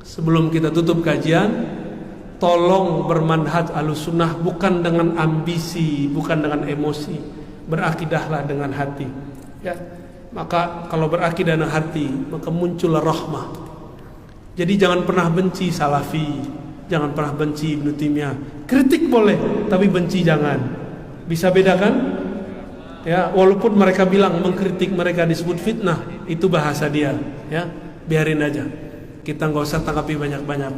sebelum kita tutup kajian, tolong bermanhaj Ahlussunnah bukan dengan ambisi, bukan dengan emosi. Berakidahlah dengan hati, ya. Maka kalau berakidah dengan hati, maka muncullah rahmah. Jadi jangan pernah benci Salafi, jangan pernah benci Ibnu Taimiyah. Kritik boleh, tapi benci jangan. Bisa bedakan? Ya, walaupun mereka bilang mengkritik mereka disebut fitnah, itu bahasa dia, ya. Biarin aja. Kita nggak usah tanggapi banyak-banyak.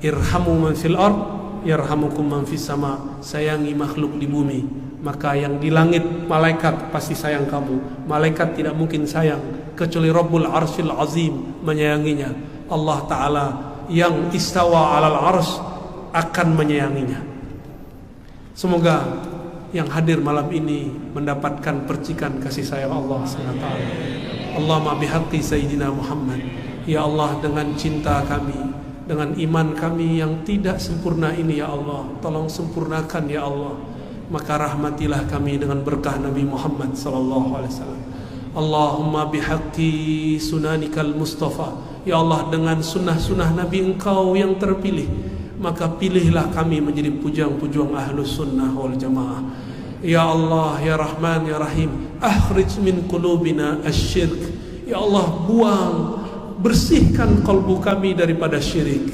Irhamu man fil ard, yarhamukum man fis sama. Sayangi makhluk di bumi, maka yang di langit malaikat pasti sayang kamu. Malaikat tidak mungkin sayang kecuali Rabbul Arsyil Azim menyayanginya. Allah Ta'ala yang istawa alal arsy akan menyayanginya. Semoga yang hadir malam ini mendapatkan percikan kasih sayang Allah SWT. Allahumma bihaqqi Sayyidina Muhammad. Ya Allah, dengan cinta kami, dengan iman kami yang tidak sempurna ini, ya Allah, tolong sempurnakan ya Allah. Maka rahmatilah kami dengan berkah Nabi Muhammad sallallahu alaihi wasallam. Allahumma bihaqqi sunanikal Mustafa. Ya Allah, dengan sunnah-sunnah Nabi Engkau yang terpilih, maka pilihlah kami menjadi pujuang-pujuang Ahlus Sunnah wal Jamaah. Ya Allah, ya Rahman, ya Rahim, akhrij min qulubina asyirk. Ya Allah, bersihkan kalbu kami daripada syirik,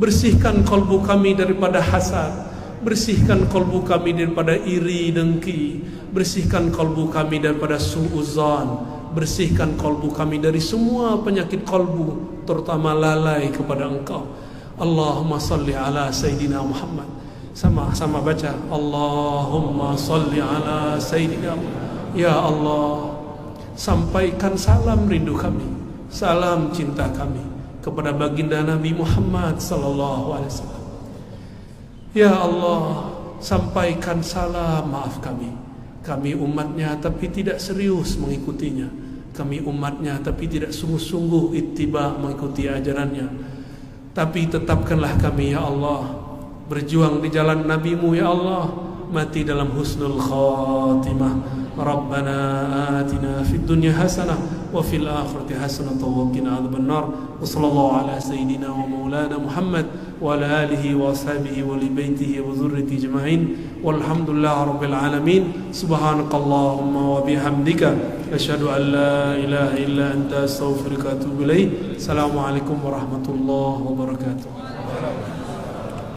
bersihkan kalbu kami daripada hasad, bersihkan kalbu kami daripada iri dengki, bersihkan kalbu kami daripada su'uzan, bersihkan kalbu kami dari semua penyakit kalbu, terutama lalai kepada Engkau. Allahumma salli ala Sayyidina Muhammad. Sama-sama baca, Allahumma salli ala Sayyidina Muhammad. Ya Allah, sampaikan salam rindu kami, salam cinta kami kepada baginda Nabi Muhammad sallallahu alaihi wasallam. Ya Allah, sampaikan salam maaf kami. Kami umatnya tapi tidak serius mengikutinya. Kami umatnya tapi tidak sungguh-sungguh ittiba mengikuti ajarannya. Tapi tetapkanlah kami ya Allah berjuang di jalan Nabi-Mu ya Allah, mati dalam husnul khatimah. Rabbana atina fid dunya hasanah wa fil akhirati hasanah wa qina adzabannar. Wa sallallahu ala sayyidina wa maulana Muhammad wa ala alihi wa ashabihi wa li baitihi wa dzurriyyatihi ajma'in. Walhamdulillahi rabbil alamin. Subhanakallahumma wa bihamdika asyhadu an la ilaha illa anta astaghfiruka wa atubu ilaik. Assalamualaikum warahmatullahi wabarakatuh.